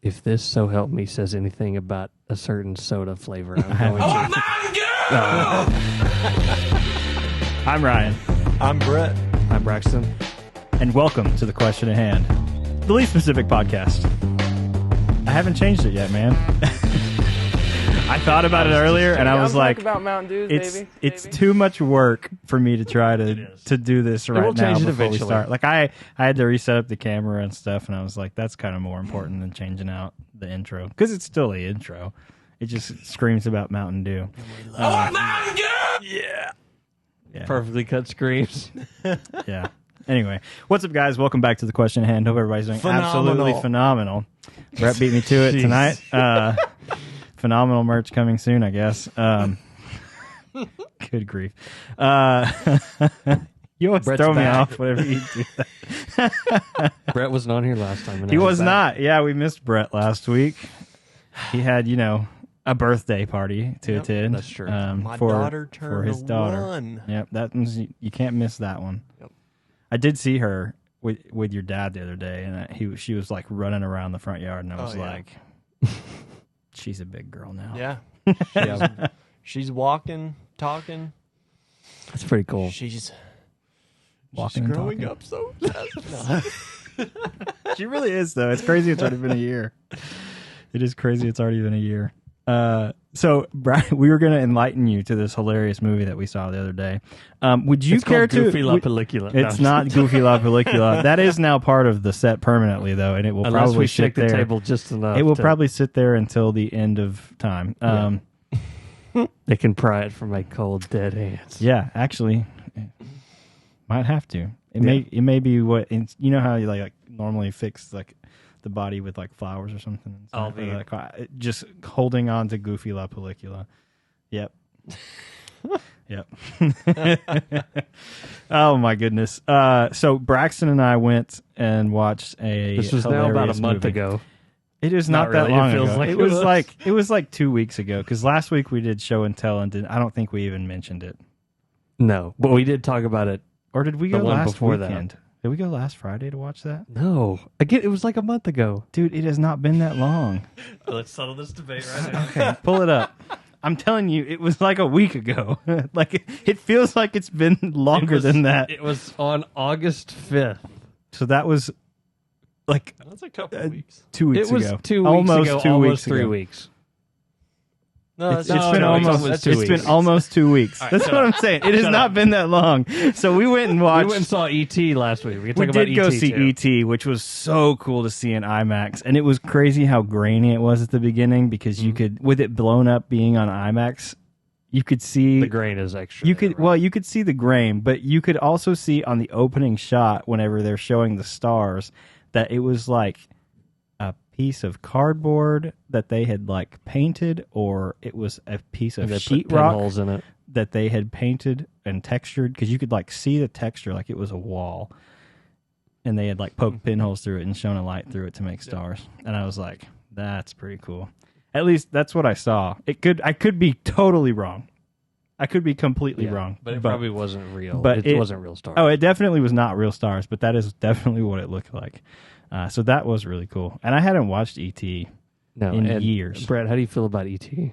if this "So Help Me" says anything about a certain soda flavor, I'm going to. I'm Ryan. I'm Brett. I'm Braxton. And welcome to The Question at Hand, the least specific podcast. I haven't changed it yet, man. I thought about it earlier, and I was like, about Mountain Dews, it's too much work for me to try to do this right now before we start. Like I had to reset up the camera and stuff, and I was like, that's kind of more important than changing out the intro, because it's still the intro. It just screams about Mountain Dew. Mountain Dew! Yeah. Perfectly cut screams. Yeah. Anyway, what's up, guys? Welcome back to The Question at Hand. Hope everybody's doing absolutely phenomenal. Brett beat me to it tonight. Phenomenal merch coming soon, I guess. Good grief. You always Brett's throw me back. off whenever you do that. Brett wasn't on here last time. And He now was he's back. not. Yeah, we missed Brett last week. He had, a birthday party to attend. that's true. My for daughter for turned his daughter. 1. Yep, that one's, you can't miss that one. Yep. I did see her with your dad the other day, and she was like running around the front yard, and I was like, she's a big girl now. Yeah. Yeah, She's walking, talking. that's pretty cool. She's Walking and growing talking. up so fast. She really is, though. It's crazy it's already been a year. It is crazy it's already been a year. So, Brian, we were going to enlighten you to this hilarious movie that we saw the other day. Would you It's care called Goofy to... La Película. No, It's not Goofy La Película. That is now part of the set permanently, though, and it will unless probably we sit shake the there. table just enough. It will to- probably sit there until the end of time. They can pry it from my cold, dead hands. Yeah, actually, might have to. It may be what you know how you like normally fix like the body with like flowers or something. Oh, Or, like, just holding on to Goofy La Película. Yep. Yep. Oh my goodness. So Braxton and I went and watched a. This was now about a hilarious month movie. ago. It is Not not, that really. It long feels ago. like it it was was. it was like 2 weeks ago, because last week we did show and tell, and I don't think we even mentioned it. No, but we did talk about it. Or did we The go one last before that. weekend? Did we go last Friday to watch that? No, again, it was like a month ago. Dude, it has not been that long. Let's settle this debate right now. Okay, pull it up. I'm telling you, it was like a week ago. Like it feels like it's been longer than that. It was on August 5th. So that was like That's a couple of weeks. 2 weeks It was ago. 2 weeks almost ago, 2 almost weeks 3 ago. weeks. No, It's that's been no, it's almost almost 2 it's weeks. been almost 2 weeks. That's what I'm saying. It has not been that long. So we went and watched. We went and saw E.T. last week. We can We talk about did go E.T. see too. E.T., which was so cool to see in IMAX. And it was crazy how grainy it was at the beginning, because you could, with it blown up being on IMAX, you could see The grain is extra. you there, could right? well, you could see the grain, but you could also see on the opening shot whenever they're showing the stars that it was like a piece of cardboard that they had like painted, or it was a piece of And they put sheetrock pinholes in it. that they had painted and textured, because you could like see the texture like it was a wall, and they had like poked pinholes through it and shone a light through it to make stars. And I was like, that's pretty cool. At least that's what I saw. I could be totally wrong. I could be completely wrong. But it probably wasn't real. but it wasn't real stars. Oh, it definitely was not real stars, but that is definitely what it looked like. So that was really cool. And I hadn't watched E.T. no, in and years. Brett, how do you feel about E.T.?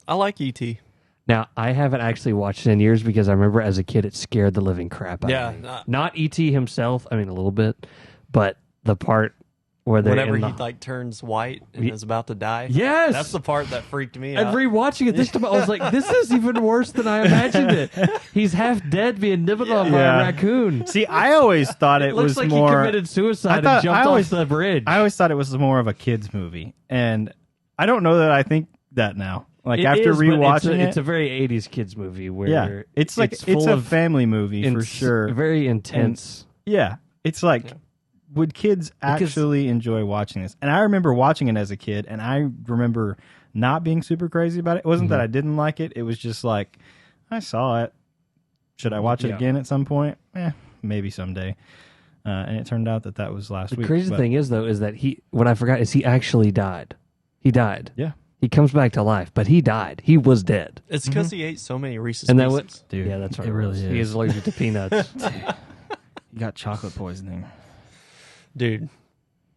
I like E.T. Now, I haven't actually watched it in years, because I remember as a kid it scared the living crap out Yeah, of me. nah. Not E.T. himself, I mean a little bit, but the part where they're Whenever in he the... like turns white and is about to die. Yes! That's the part that freaked me And out. rewatching it this time, I was like, this is even worse than I imagined it. He's half dead being nibbled on by Yeah. a raccoon. See, I always thought it Looks was like more. he committed suicide I and jumped always- off the bridge. I always thought it was more of a kids movie, and I don't know that I think that now. Like It after is, but rewatching it's a very 80s kids movie where yeah, it's like it's full a of family movie for sure. Very intense. Yeah, it's like, would kids actually enjoy watching this? And I remember watching it as a kid, and I remember not being super crazy about it. It wasn't that I didn't like it. It was just like, I saw it. Should I watch it Yeah. again at some point? Maybe someday. And it turned out that was last The week. crazy but- thing is, though, is that what I forgot is he actually died. He died. Yeah. He comes back to life, but he died. He was dead. It's because he ate so many Reese's And that Pieces. was, Dude, yeah, that's right. it really He is. is allergic to peanuts. You got chocolate poisoning. Dude,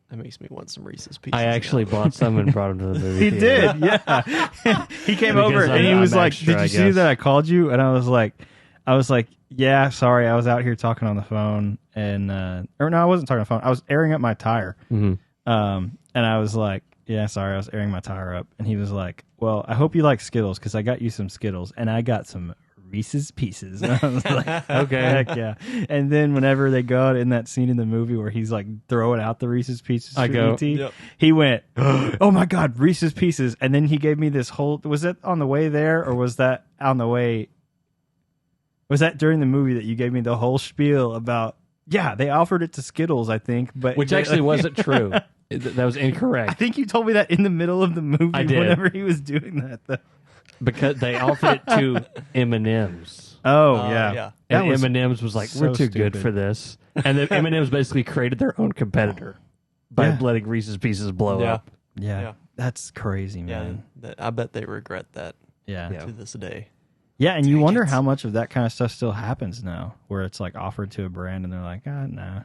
That makes me want some Reese's Pieces. I actually now. bought some and brought them to the movie. He theater. did, yeah. He came Because over and he I'm was like, extra, "Did you I see guess." that I called you?" And I was like, "Yeah, sorry, I was out here talking on the phone, and or no, I wasn't talking on the phone. I was airing up my tire." Mhm. And I was like, "Yeah, sorry, I was airing my tire up." And he was like, "Well, I hope you like Skittles because I got you some Skittles, and I got some Reese's Pieces." And I was like, Okay. heck yeah. And then whenever they go out in that scene in the movie where he's like throwing out the Reese's Pieces I for go, E.T., Yep. he went, "Oh my God, Reese's Pieces." And then he gave me this whole, was that on the way there or was that on the way? Was that during the movie that you gave me the whole spiel about, yeah, they offered it to Skittles, I think, but Which actually wasn't true. That was I incorrect think you told me that in the middle of the movie I did. whenever he was doing that. Though. because they offered it to M&M's. Oh, Yeah. That And was M&M's was like, so we're too good stupid. for this. And then M&M's basically created their own competitor by Yeah. letting Reese's Pieces blow Yeah. up. Yeah. That's crazy, Yeah. man. I bet they regret that Yeah. Yeah. to this day. Yeah, and you Dang wonder it. how much of that kind of stuff still happens now, where it's like offered to a brand and they're like, nah.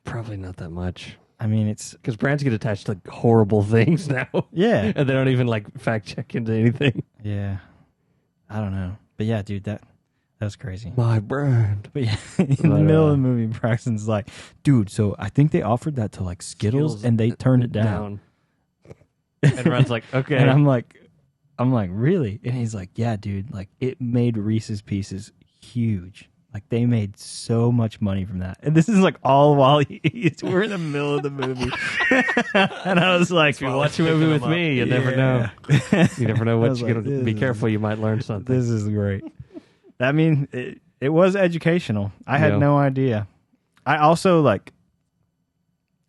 Probably not that much. I mean, it's, Because brands get attached to horrible things now. yeah. And they don't even like fact check into anything. Yeah. I don't know. But yeah, dude, that's crazy. My brand. But yeah, in the But, middle of the movie, Braxton's like, "Dude, so I think they offered that to like Skittles, and they turned it down." And Ron's like, okay. And I'm like, really? And he's like, "Yeah, dude, like it made Reese's Pieces huge. Like they made so much money from that." And this is like all while we're in the middle of the movie. And I was like, if you watch a movie with me, you never know. You never know I what was you're like, going to be this careful. You might learn something. This is great. I mean, it was educational. I had Yeah. no idea. I also like,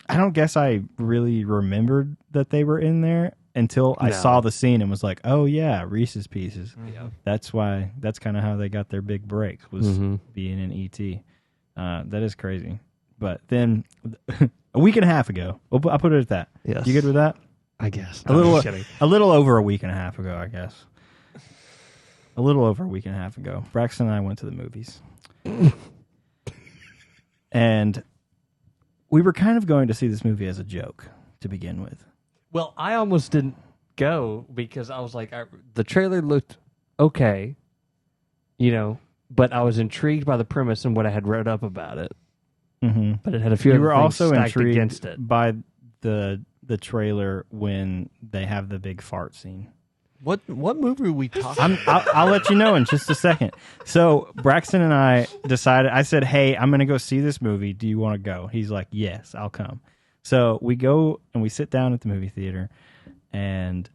I don't guess I really remembered that they were in there until I No. saw the scene and was like, "Oh yeah, Reese's Pieces." Yeah. That's why. That's kind of how they got their big break, was Mhm. being in ET. That is crazy. But then a week and a half ago, I'll put it at that. Yes. You good with that? I guess. A little, I'm just kidding. a little over a week and a half ago, I guess. A little over a week and a half ago, Braxton and I went to the movies. And we were kind of going to see this movie as a joke to begin with. Well, I almost didn't go because I was like, the trailer looked okay, but I was intrigued by the premise and what I had read up about it. Mm-hmm. But it had a few You other were things also stacked intrigued against it. by the trailer when they have the big fart scene. What movie are we talking? I'll let you know in just a second. So Braxton and I decided. I said, "Hey, I'm going to go see this movie. Do you want to go?" He's like, "Yes, I'll come." So we go and we sit down at the movie theater, and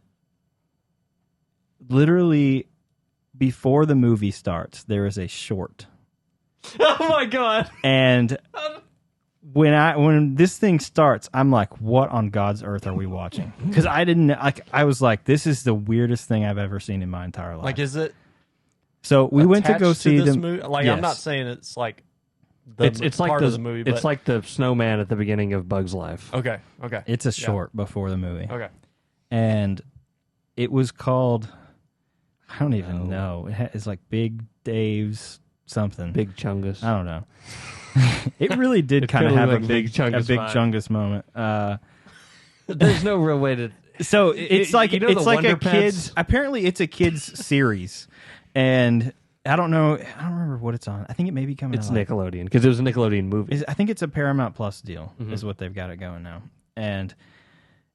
literally before the movie starts, there is a short. Oh my god! And when this thing starts, I'm like, "What on God's earth are we watching?" Because I didn't like. I was like, "This is the weirdest thing I've ever seen in my entire life." Like, is it? So we went to go attached see this them. movie? Like, Yes. I'm not saying it's like the It's like part the of the movie. it's But, like the snowman at the beginning of Bug's Life. okay. It's a short before the movie, Okay. and it was called. I don't even know. It's like Big Dave's something. Big Chungus. I don't know. It really did It kind of kinda have looked a like big Big Chungus a big vibe. Chungus moment. There's no real way to. So it's like you know it's the like a Wonder Pets? kids. Apparently, it's a kids series, and I don't know. I don't remember what it's on. I think it may be coming. It's out like- Nickelodeon because it was a Nickelodeon movie. I think it's a Paramount Plus deal. Is what they've got it going now, and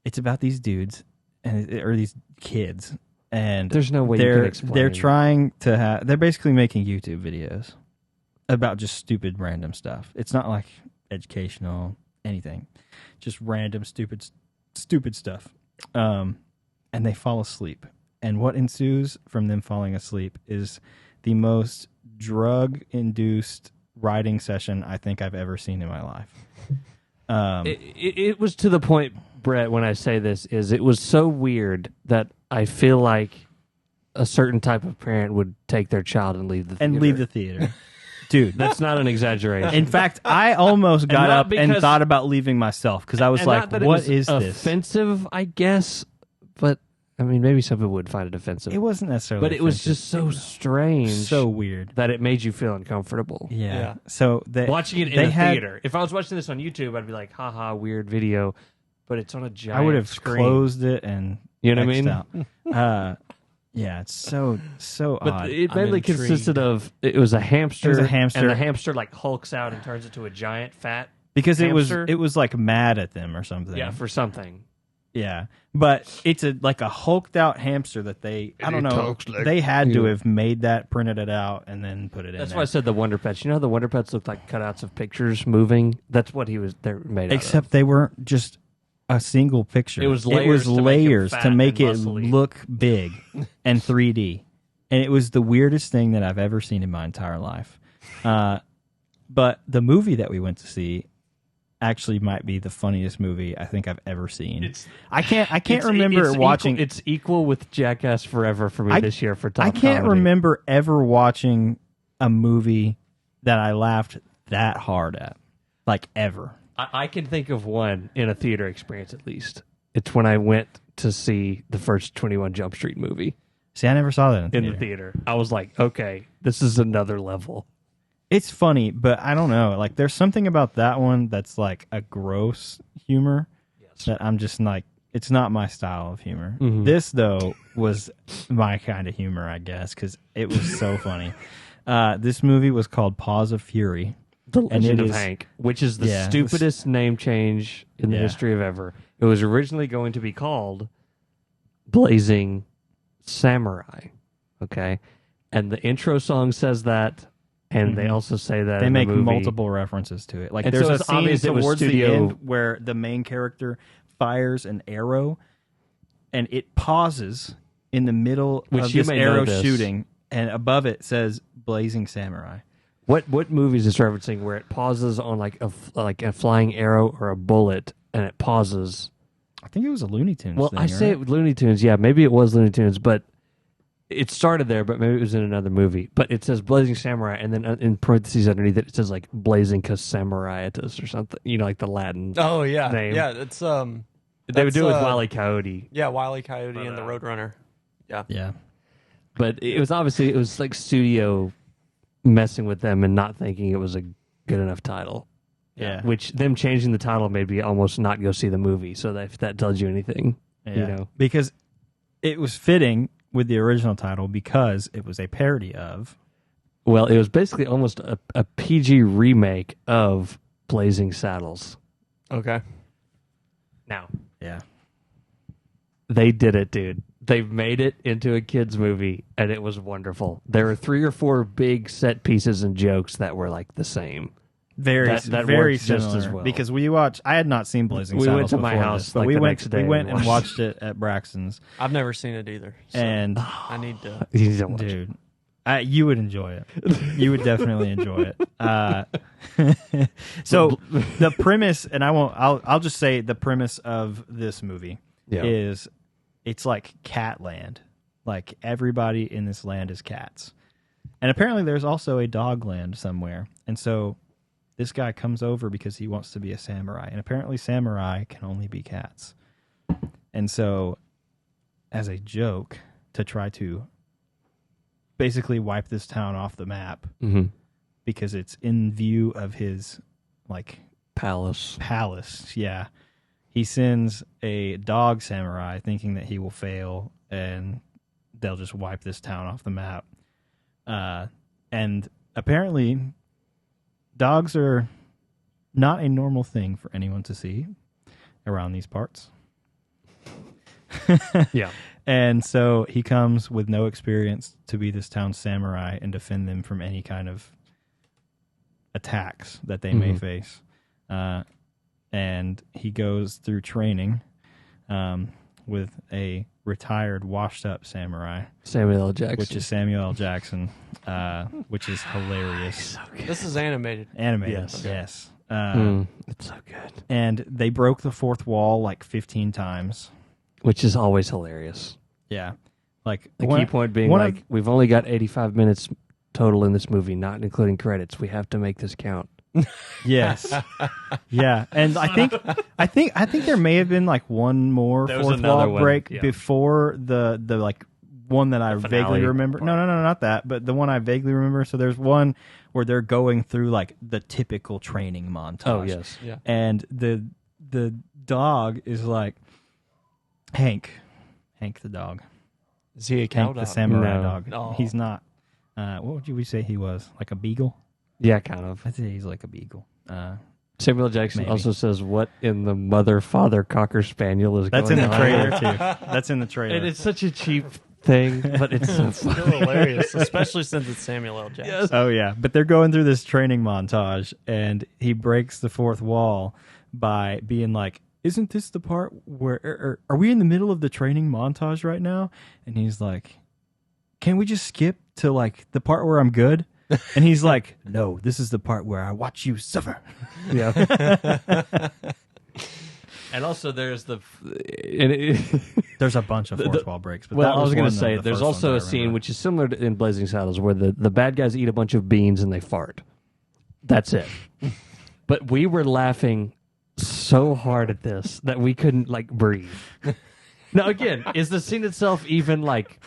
it's about these dudes or these kids, and There's no way you can explain. they're trying to have. They're basically making YouTube videos about just stupid random stuff. It's not like educational anything, just random stupid stuff. And they fall asleep, and what ensues from them falling asleep is the most drug-induced writing session I think I've ever seen in my life. It was to the point, Brett, when I say this, is it was so weird that I feel like a certain type of parent would take their child and leave the theater. Dude. That's not an exaggeration. In fact, I almost got not up and because- thought about leaving myself because I was And like, not that it "What was is this?" offensive, I guess, but I mean, maybe some people would find it offensive. It wasn't necessarily, but it was offensive. just so strange, so weird. that it made you feel uncomfortable. Yeah. Yeah. So Watching it in they the had- theater. If I was watching this on YouTube, I'd be like, haha, weird video. but it's on a giant. I would have screen. closed it and You know what I X'd mean? out. Yeah, it's so But odd. it mainly consisted of it was a hamster. It was a hamster. and the hamster like hulks out and turns into a giant fat. Because hamster? it was like mad at them or something. Yeah, for something. Yeah, but it's like a hulked out hamster that they I don't know talks like- they had to have made that, printed it out, and then put it in. That's there. why I said the Wonder Pets. You know how the Wonder Pets looked like cutouts of pictures moving? That's what they're made out of. Except they weren't just a single picture. It was layers to make 'em layers fat to make and it muscly. look big and 3D, and it was the weirdest thing that I've ever seen in my entire life. But the movie that we went to see actually might be the funniest movie I think I've ever seen. I can't remember watching. It's equal with Jackass Forever for me this year for top. I can't comedy. remember ever watching a movie that I laughed that hard at, like ever. I can think of one in a theater experience at least. It's when I went to see the first 21 Jump Street movie See, I never saw that in the theater. I was like, okay, this is another level. It's funny, but I don't know. Like, there's something about that one that's like a gross humor that I'm just like, it's not my style of humor. Mm-hmm. This, though, was my kind of humor, I guess, because it was so funny. This movie was called Paws of Fury. The Legend of is- Hank, which is the Yeah, stupidest name change in the Yeah. history of ever. It was originally going to be called Blazing Samurai. Okay. And the intro song says that. And they also say that They in make the movie. multiple references to it. Like, And there's so a it's scene obvious it was towards the studio- end where the main character fires an arrow, and it pauses in the middle Which of you this may know arrow this. shooting, and above it says "Blazing Samurai." What movie is this referencing where it pauses on like a flying arrow or a bullet and it pauses? I think it was a Looney Tunes. Well, thing, I say right? it with Looney Tunes. Yeah, maybe it was Looney Tunes, but it started there, but maybe it was in another movie. But it says Blazing Samurai, and then in parentheses underneath it, it says like Blazing Samurai-itis or something. You know, like the Latin. Oh yeah, Name. yeah. It's They would do it with Wile E. Coyote. Yeah, Wile E. Coyote But, and the Roadrunner. Yeah. Yeah, But it was like studio messing with them and not thinking it was a good enough title. yeah, Which them changing the title made me almost not go see the movie. So that if that tells you anything, yeah. you know. Because it was fitting with the original title because it was a parody of. Well, it was basically almost a PG remake of Blazing Saddles. Okay. Now, Yeah, they did it, dude. They've made it into a kid's movie, and it was wonderful. There were 3 or 4 big set pieces and jokes that were like the same. very That very works just similar. as well. Because we watched. I had not seen Blazing We Saddles went to my before house, this, but like, we the went. next day We and went and watched watched it at Braxton's, I've never seen it either. So and I need to. You need to watch it. dude, you would enjoy it. You would definitely enjoy it. So the premise, and I won't. I'll just say the premise of this movie Yeah. is it's like cat land. Like everybody in this land is cats, and apparently there's also a dog land somewhere. And so this guy comes over because he wants to be a samurai, and apparently samurai can only be cats. And so, as a joke, to try to basically wipe this town off the map Mm-hmm. because it's in view of his like Palace. palace. Yeah, he sends a dog samurai thinking that he will fail and they'll just wipe this town off the map. And apparently, dogs are not a normal thing for anyone to see around these parts. Yeah. And so he comes with no experience to be this town's samurai and defend them from any kind of attacks that they may face. And he goes through training with a retired, washed-up samurai, Samuel L. Jackson. which is Samuel L. Jackson, which is hilarious. This is animated. Animated, Yes. yes. It's so good. And they broke the fourth wall like 15 times. Which is always hilarious. Yeah. Like The one- key point being one like, of- we've only got 85 minutes total in this movie, not including credits. We have to make this count. Yes. Yeah. And I think there may have been like one more There was fourth another wall one, break yeah. before the like one that I finale vaguely remember. part. No, not that, but the one I vaguely remember. So there's one where they're going through like the typical training montage. Oh, yes. Yeah. And the dog is like Hank the dog. Is he a cow Hank dog? the samurai No. dog. Oh. He's not. What would we say he was? Like a beagle? Yeah, kind of. I'd say he's like a beagle. Samuel Jackson Maybe. also says, "What in the mother father cocker spaniel is That's going in the on?" trailer too. That's in the trailer. And it's such a cheap thing, but it's so Still funny. hilarious, especially since it's Samuel L. Jackson. Yes. Oh yeah, but they're going through this training montage, and he breaks the fourth wall by being like, "Isn't this the part where are we in the middle of the training montage right now?" And he's like, "Can we just skip to like the part where I'm good?" And he's like, "No, this is the part where I watch you suffer." Yeah. And also, there's There's a bunch of fourth wall breaks. But well, that I was going to say, there's also a scene which is similar to in Blazing Saddles where the bad guys eat a bunch of beans and they fart. That's it. But we were laughing so hard at this that we couldn't like breathe. Now, again, is the scene itself even like?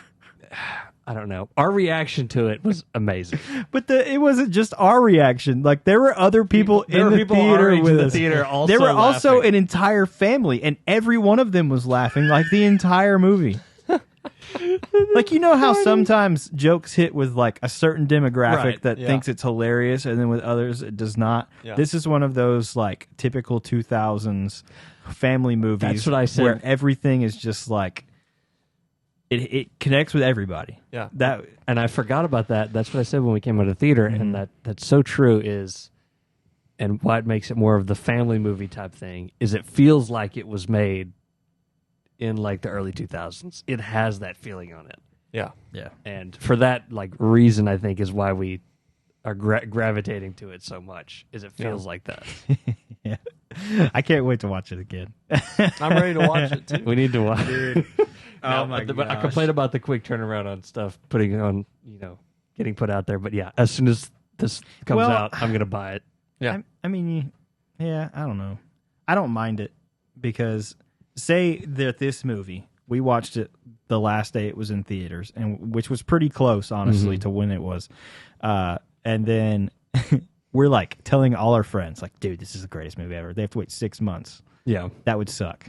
I don't know. Our reaction to it was amazing. But it wasn't just our reaction. Like there were other people in the theater with us. There were also an entire family, and every one of them was laughing like the entire movie. Like, you know how sometimes jokes hit with like a certain demographic Right, that yeah. thinks it's hilarious, and then with others it does not. Yeah. This is one of those like typical 2000s family movies. That's what I said. Where everything is just like it connects with everybody. Yeah. That And I forgot about that. That's what I said when we came out of theater, and that's so true. And what makes it more of the family movie type thing is it feels like it was made in like the early 2000s. It has that feeling on it, Yeah. yeah. and for that like reason, I think is why we are gravitating to it so much. Is it feels like that. Yeah. I can't wait to watch it again. I'm ready to watch it too. We need to watch. Oh my But I gosh. complain about the quick turnaround on stuff putting on, getting put out there. But yeah, as soon as this comes Well, out, I'm gonna buy it. Yeah. I mean, yeah, I don't know. I don't mind it because say that this movie, we watched it the last day it was in theaters, and which was pretty close, honestly, to when it was. And then we're like telling all our friends, like, dude, this is the greatest movie ever. They have to wait 6 months. Yeah, That would suck.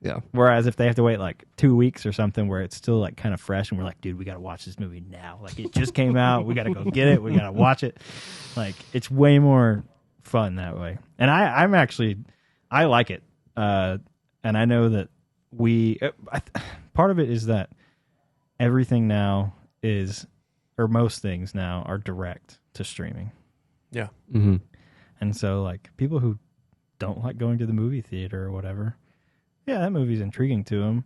yeah. Whereas if they have to wait like 2 weeks or something where it's still like kind of fresh and we're like, dude, we got to watch this movie now. Like it just came out. We got to go get it. We got to watch it. Like it's way more fun that way. And I like it. And I know that part of it is that everything now or most things now are direct to streaming. Yeah. Mm-hmm. And so like people who don't like going to the movie theater or whatever, yeah, that movie's intriguing to them.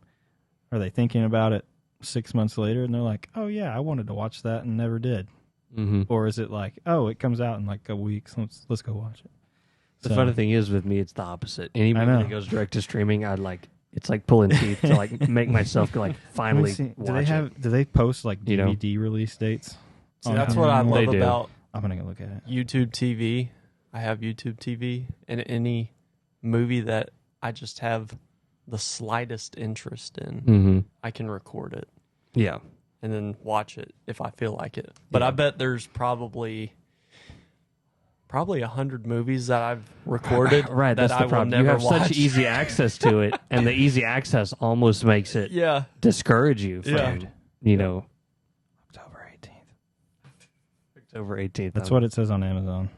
Are they thinking about it 6 months later and they're like, oh yeah, I wanted to watch that and never did? Mm-hmm. Or is it like, oh, it comes out in like a week, so let's go watch it? The So- funny thing is with me, it's the opposite. Any I movie know. that goes direct to streaming, it's like pulling teeth to like make myself like Let me finally see. watch it. Do they post like You know? DVD release dates? See, that's what I They love do. about I'm gonna go look at it. YouTube TV. I have YouTube TV, and any movie that I just have the slightest interest in, Mm-hmm. I can record it Yeah. and then watch it if I feel like it. But Yeah. I bet there's probably 100 movies that I've recorded. Right, that that's I the will problem. never You have watch. such easy access to it, and the easy access almost makes it Yeah. discourage you from, Yeah. October 18th. October 18th. That's what it says on Amazon.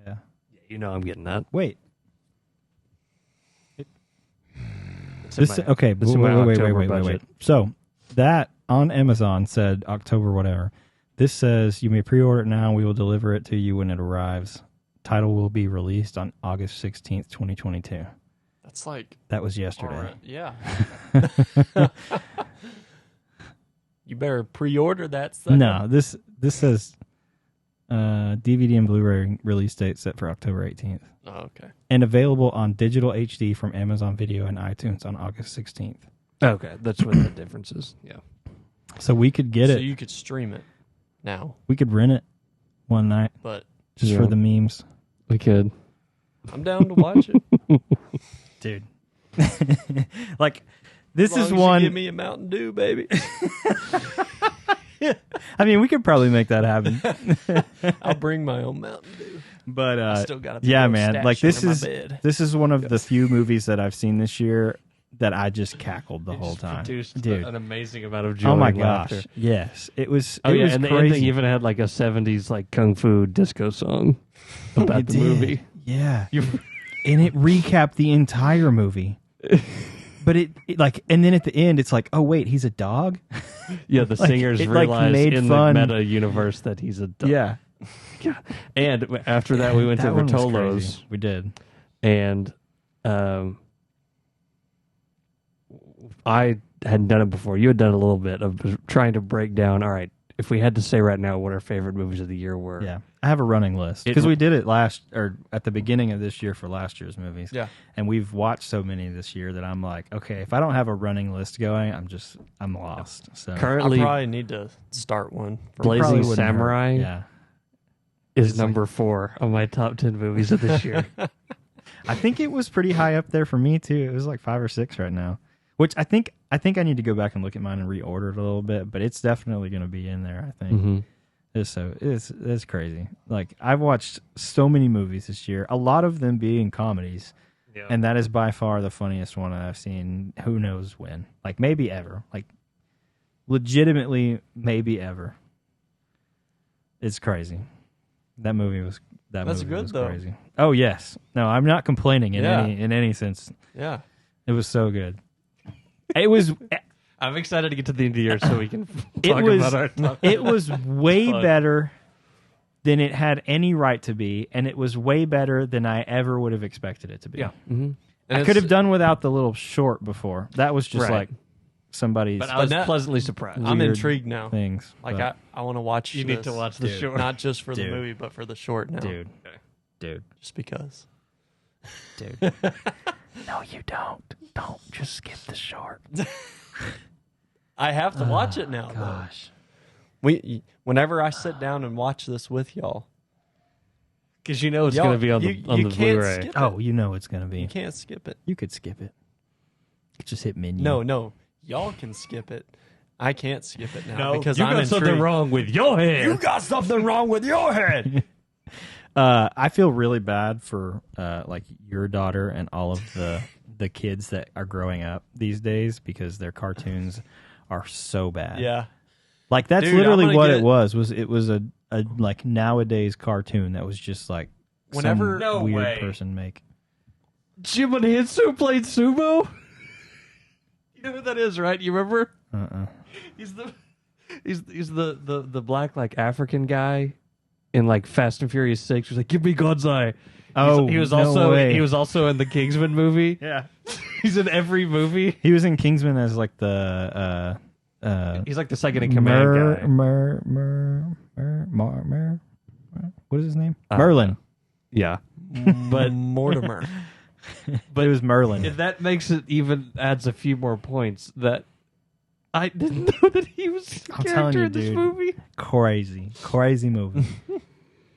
Yeah. I'm getting that. Wait. It's in This my- okay. it's in my October Wait. budget. So that on Amazon said October whatever. This says you may pre-order it now. We will deliver it to you when it arrives. Title will be released on August 16th, 2022. That's like, That was yesterday. alright, yeah. You better pre-order that stuff. No, this says DVD and Blu-ray release date set for October 18th, Oh, okay. and available on digital HD from Amazon Video and iTunes on August 16th. Okay, that's what the difference is. Yeah. So we could get so it. you could stream it now, We could rent it one night but just Yeah. for the memes, We could. I'm down to watch it. dude. Like this As long is as you one. give me a Mountain Dew, baby. I mean, we could probably make that happen. I'll bring my own Mountain Dew. But I still got a yeah, man, like this bed. is one of the few movies that I've seen this year that I just cackled the whole time. Produced Dude, an amazing amount of joy. oh my and laughter. gosh, yes, it was. Oh it yeah, was and the crazy. ending even had like a '70s like kung fu disco song about It the did. movie. Yeah, and it recapped the entire movie. But it like, and then at the end, it's like, oh wait, he's a dog. Yeah, the Like, singers it, like, realized made in fun. the meta universe that he's a dog. Yeah, And after that, we went to one was Rotolo's, crazy. We did. and I hadn't done it before. You had done a little bit of trying to break down. All right, if we had to say right now what our favorite movies of the year were, Yeah, I have a running list because we did it at the beginning of this year for last year's movies. Yeah. And we've watched so many this year that I'm like, okay, if I don't have a running list going, I'm lost. So I currently probably need to start one. For Blazing probably wouldn't Samurai hurt. Yeah. is number 4 on my top 10 movies of this year. I think it was pretty high up there for me too. It was like 5 or 6 right now, which I think I need to go back and look at mine and reorder it a little bit, but it's definitely going to be in there. I think. Mm-hmm. It's crazy. Like I've watched so many movies this year, a lot of them being comedies, and that is by far the funniest one I've seen. Who knows when? Like maybe ever. Like legitimately, maybe ever. It's crazy. That movie was. That's good was though. crazy. Oh yes. No, I'm not complaining in any sense. Yeah. It was so good. It was. I'm excited to get to the end of the year so we can It talk was. about our top. It was way Fun. better than it had any right to be, and it was way better than I ever would have expected it to be. Yeah. Mm-hmm. I could have done without the little short before. That was just Right. like somebody's But I was now- pleasantly surprised. I'm Weird intrigued now. things. Like but- I want to watch. You need this, to watch the Dude. short. not just for the Dude. movie, but for the short now. dude, dude, Just because. dude. No, you don't. Don't just skip the short. I have to watch it now. though. Gosh, Whenever I sit down and watch this with y'all, Because you know it's Y'all- going to be on you the can't Blu-ray. skip it. oh, you know it's gonna be. You can't skip it. You could skip it. Just hit menu. No, y'all can skip it. I can't skip it now because you I'm got something intrigued. wrong with your head. You got something wrong with your head. I feel really bad for like your daughter and all of the kids that are growing up these days because their cartoons are so bad. Yeah. Like that's Dude, I'm literally gonna what get- it was. It was a like nowadays cartoon that was just like Whenever- some No weird way. person make. Jim and Hitsu played sumo. You know who that is, right? You remember? He's the black like African guy in like Fast and Furious 6. He's like, "Give me God's eye." Oh, he was no also way. he was also in the Kingsman movie. Yeah, He's in every movie. he was in Kingsman as like the He's like the second in command guy. what is his name? Merlin. Yeah, but Mortimer. But it was Merlin. if that makes it even adds a few more points that I didn't know that he was a I'm telling character you, in this dude. movie. Crazy movie.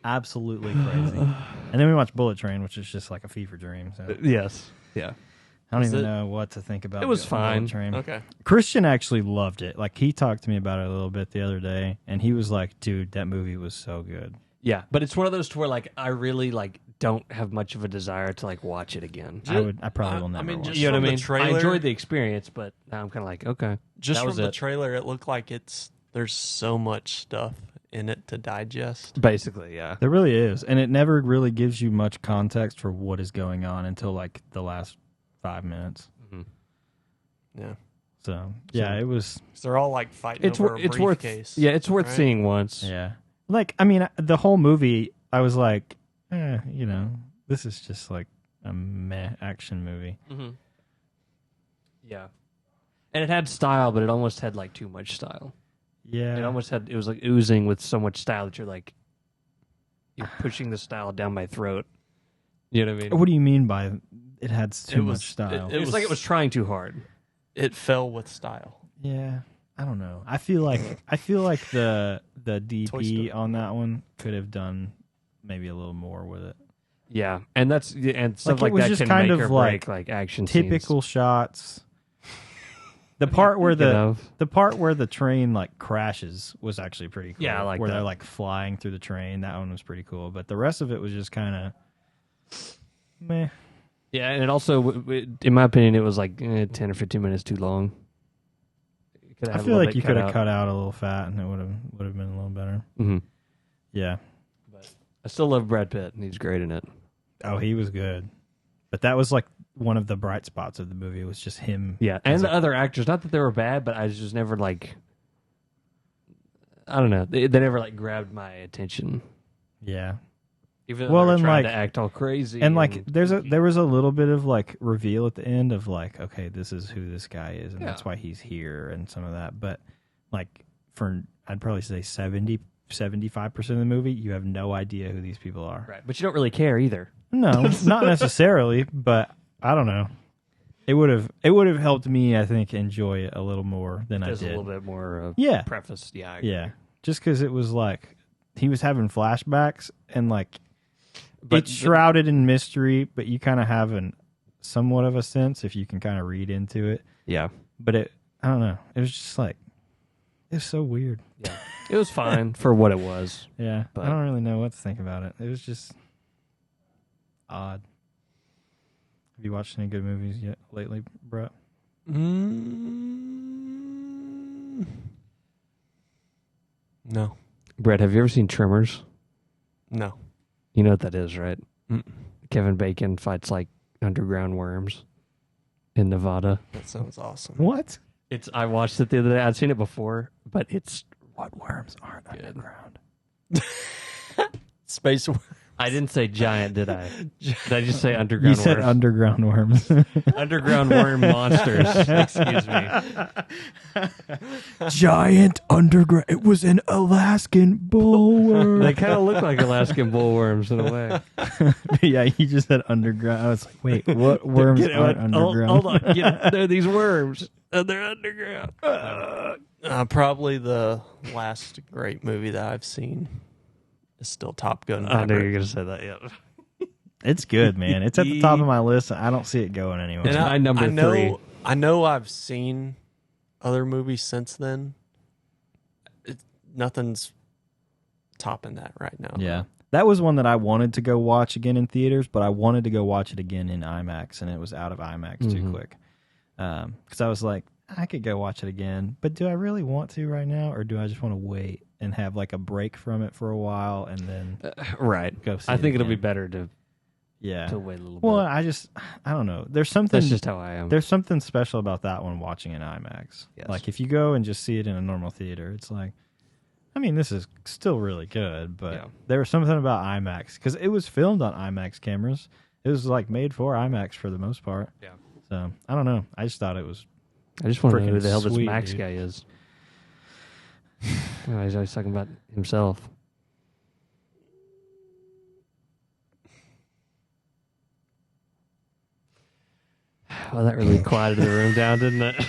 Absolutely crazy. And then we watched Bullet Train, which is just like a fever dream. So Yes. Yeah. I don't Is even it- know what to think about. It was Bullet fine. Train. Okay. Christian actually loved it. Like he talked to me about it a little bit the other day, and he was like, "Dude, that movie was so good." Yeah, but it's one of those to where like I really like don't have much of a desire to like watch it again. I probably will never. I mean, watch just it. You know what I from the mean? trailer- I enjoyed the experience, but now I'm kind of like, okay, Just that from was the it. trailer, it looked like there's so much stuff in it to digest. Basically, yeah. There really is, and it never really gives you much context for what is going on until like the last 5 minutes. Yeah. So yeah, it was. 'Cause they're all like fighting It's over a it's worth briefcase. it's worth right? seeing once. Yeah, like I mean, the whole movie, I was like, you know, this is just like a meh action movie. Mm-hmm. Yeah, and it had style, but it almost had like too much style. Yeah, It almost had it was like oozing with so much style that you're pushing the style down my throat. You know what I mean? What do you mean by it had too much style? It was like it was trying too hard. It fell with style. Yeah, I don't know. I feel like the Toy DP Story. on that one could have done maybe a little more with it. Yeah, and stuff Like, like it was that just can kind make of or break like action Typical shots The part where the train like crashes was actually pretty cool. Yeah, I like where that. they're like flying through the train. That one was pretty cool. But the rest of it was just kind of meh. Yeah, and it also, in my opinion, it was like 10 or 15 minutes too long. I feel like you could have cut out a little fat, and it would have been a little better. Mm-hmm. Yeah, but I still love Brad Pitt, and he's great in it. Oh, he was good. But that was like one of the bright spots of the movie. It was just him. Yeah, and the other actors. Not that they were bad, but I was just never like, I don't know. They never like grabbed my attention. Yeah. Even though they were trying to act all crazy. And like there was a little bit of like reveal at the end of like, okay, this is who this guy is, and that's why he's here, and some of that. But like I'd probably say 75% of the movie, you have no idea who these people are. Right. But you don't really care either. No, not necessarily, but I don't know. It would have helped me, I think, enjoy it a little more than I did. A little bit more preface. Yeah. I agree. Yeah. Just because it was like he was having flashbacks and like it's shrouded in mystery, but you kind of have somewhat of a sense if you can kind of read into it. Yeah. But I don't know. It was just like, it was so weird. Yeah. It was fine for what it was. Yeah. But I don't really know what to think about it. It was just odd. Have you watched any good movies yet lately, Brett? No. Brett, have you ever seen Tremors? No. You know what that is, right? Kevin Bacon fights like underground worms in Nevada. That sounds awesome. What? I watched it the other day. I'd seen it before, but it's what worms aren't underground? Space worms. I didn't say giant, did I? Did I just say underground worms? You said underground worms. Underground worm monsters. Excuse me. Giant underground. It was an Alaskan bullworm. They kind of look like Alaskan bullworms in a way. Yeah, you just said underground. I was like, wait, what worms aren't underground? Hold on. They're these worms. And they're underground. Probably the last great movie that I've seen is still Top Gun. I knew you were going to say that, yeah. It's good, man. It's at the top of my list. I don't see it going anywhere. It's my number 3. I know I've seen other movies since then. Nothing's topping that right now. Yeah. That was one that I wanted to go watch again in theaters, but I wanted to go watch it again in IMAX, and it was out of IMAX too quick. Because I was like, I could go watch it again, but do I really want to right now, or do I just want to wait and have like a break from it for a while and then go see I think it it'll be again? better to wait a little bit. Well, I don't know. There's something. That's just how I am. There's something special about that one watching in IMAX. Yes. Like if you go and just see it in a normal theater, it's like, I mean, this is still really good, but there was something about IMAX because it was filmed on IMAX cameras. It was like made for IMAX for the most part. Yeah. So I don't know. I just thought it was. I just want to know who the hell this sweet, Max dude. guy is. He's always talking about himself. Well, that really quieted the room down, didn't it?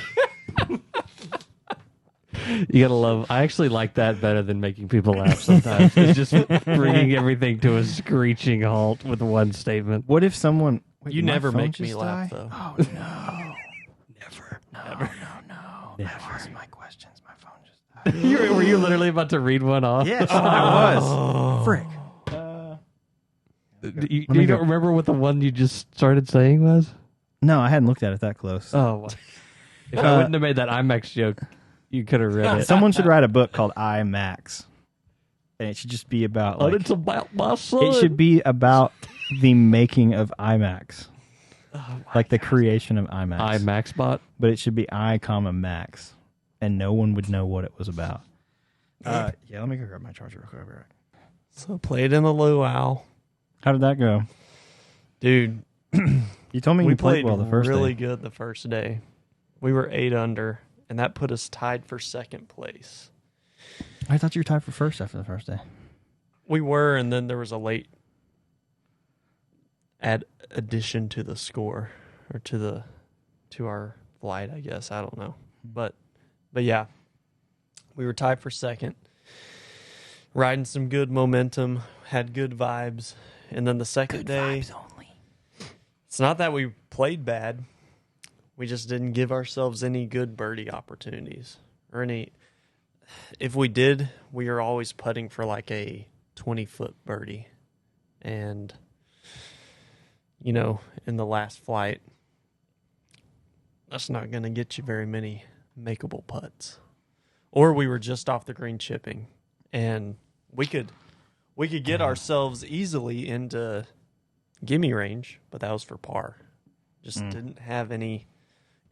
You gotta love. I actually like that better than making people laugh sometimes. It's just bringing everything to a screeching halt with one statement. What if someone? You never make me laugh, though. Oh no! Never. No. Never. My questions. My phone just died. Were you literally about to read one off? Yes, I was. Frick. You don't remember what the one you just started saying was? No, I hadn't looked at it that close. Oh, if I wouldn't have made that IMAX joke, you could have read it. Someone should write a book called IMAX, and it should just be about like, it's about my son. it should be about the making of IMAX, like the creation of IMAX. IMAX bot. But it should be I, Max, and no one would know what it was about. Yeah, let me go grab my charger real quick. I'll be right back. So played in the luau. How did that go, dude? You told me We you played well the first really day. good the first day. We were 8 under, and that put us tied for second place. I thought you were tied for first after the first day. We were, and then there was a late addition to the score, or to our flight, I guess. I don't know, but yeah, we were tied for second, riding some good momentum, had good vibes, and then the second day, Vibes only. it's not that we played bad. we just didn't give ourselves any good birdie opportunities or any. If we did, we were always putting for like a 20-foot birdie. And, in the last flight, that's not going to get you very many makeable putts. Or we were just off the green chipping, and we could get ourselves easily into gimme range, but that was for par. Just didn't have any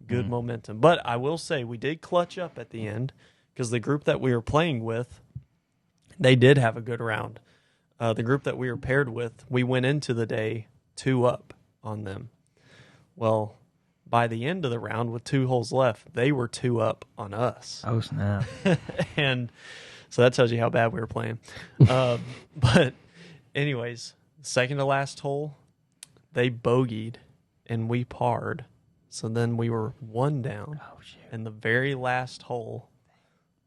good momentum. But I will say we did clutch up at the end because the group that we were playing with, they did have a good round. The group that we were paired with, we went into the day 2 up on them. Well, by the end of the round with 2 holes left, they were 2 up on us. Oh, snap. And so that tells you how bad we were playing. But anyways, second to last hole, they bogeyed and we parred. So then we were 1 down. Oh, shit. And the very last hole,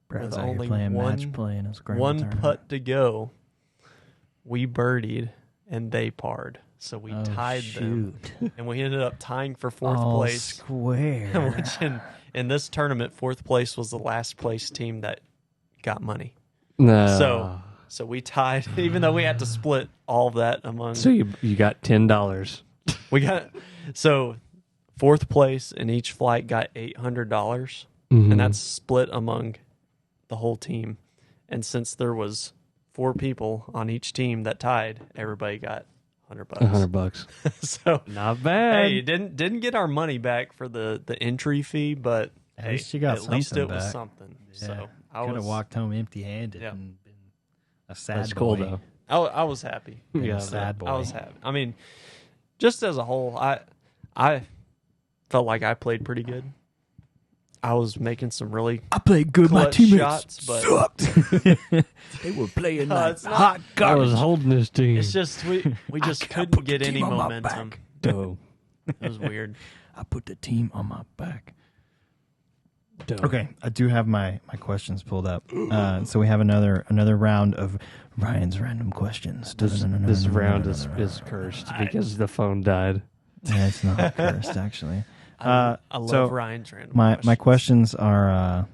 Brad's with out only here playing one- match play in his one putt to go, we birdied and they parred. So we tied them. And we ended up tying for 4th place. Square. Which in this tournament, 4th place was the last place team that got money. No. So we tied, even though we had to split all of that among. So you got $10. We got, so 4th place in each flight got $800, and that's split among the whole team. And since there was 4 people on each team that tied, everybody got $100. $100. So Not bad. hey, didn't get our money back for the entry fee, but At least you got at least something it was back. something. Yeah. So I Could have was walked home empty-handed Yeah. and been a sad That's cool, boy. though. I was happy. Been Yeah, a sad boy. I was happy. I mean, just as a whole, I felt like I played pretty good. I was making some really I played good. My clutch teammates shots, but sucked. They were playing No, like it's not- hot I garbage. was holding this team. it's just we just I couldn't put the get any team on my momentum. back. Dope. It was weird. I put the team on my back. Dope. Okay, I do have my questions pulled up. So we have another round of Ryan's random questions. This round is cursed because the phone died. Yeah, it's not cursed actually. I love so Ryan's random my questions are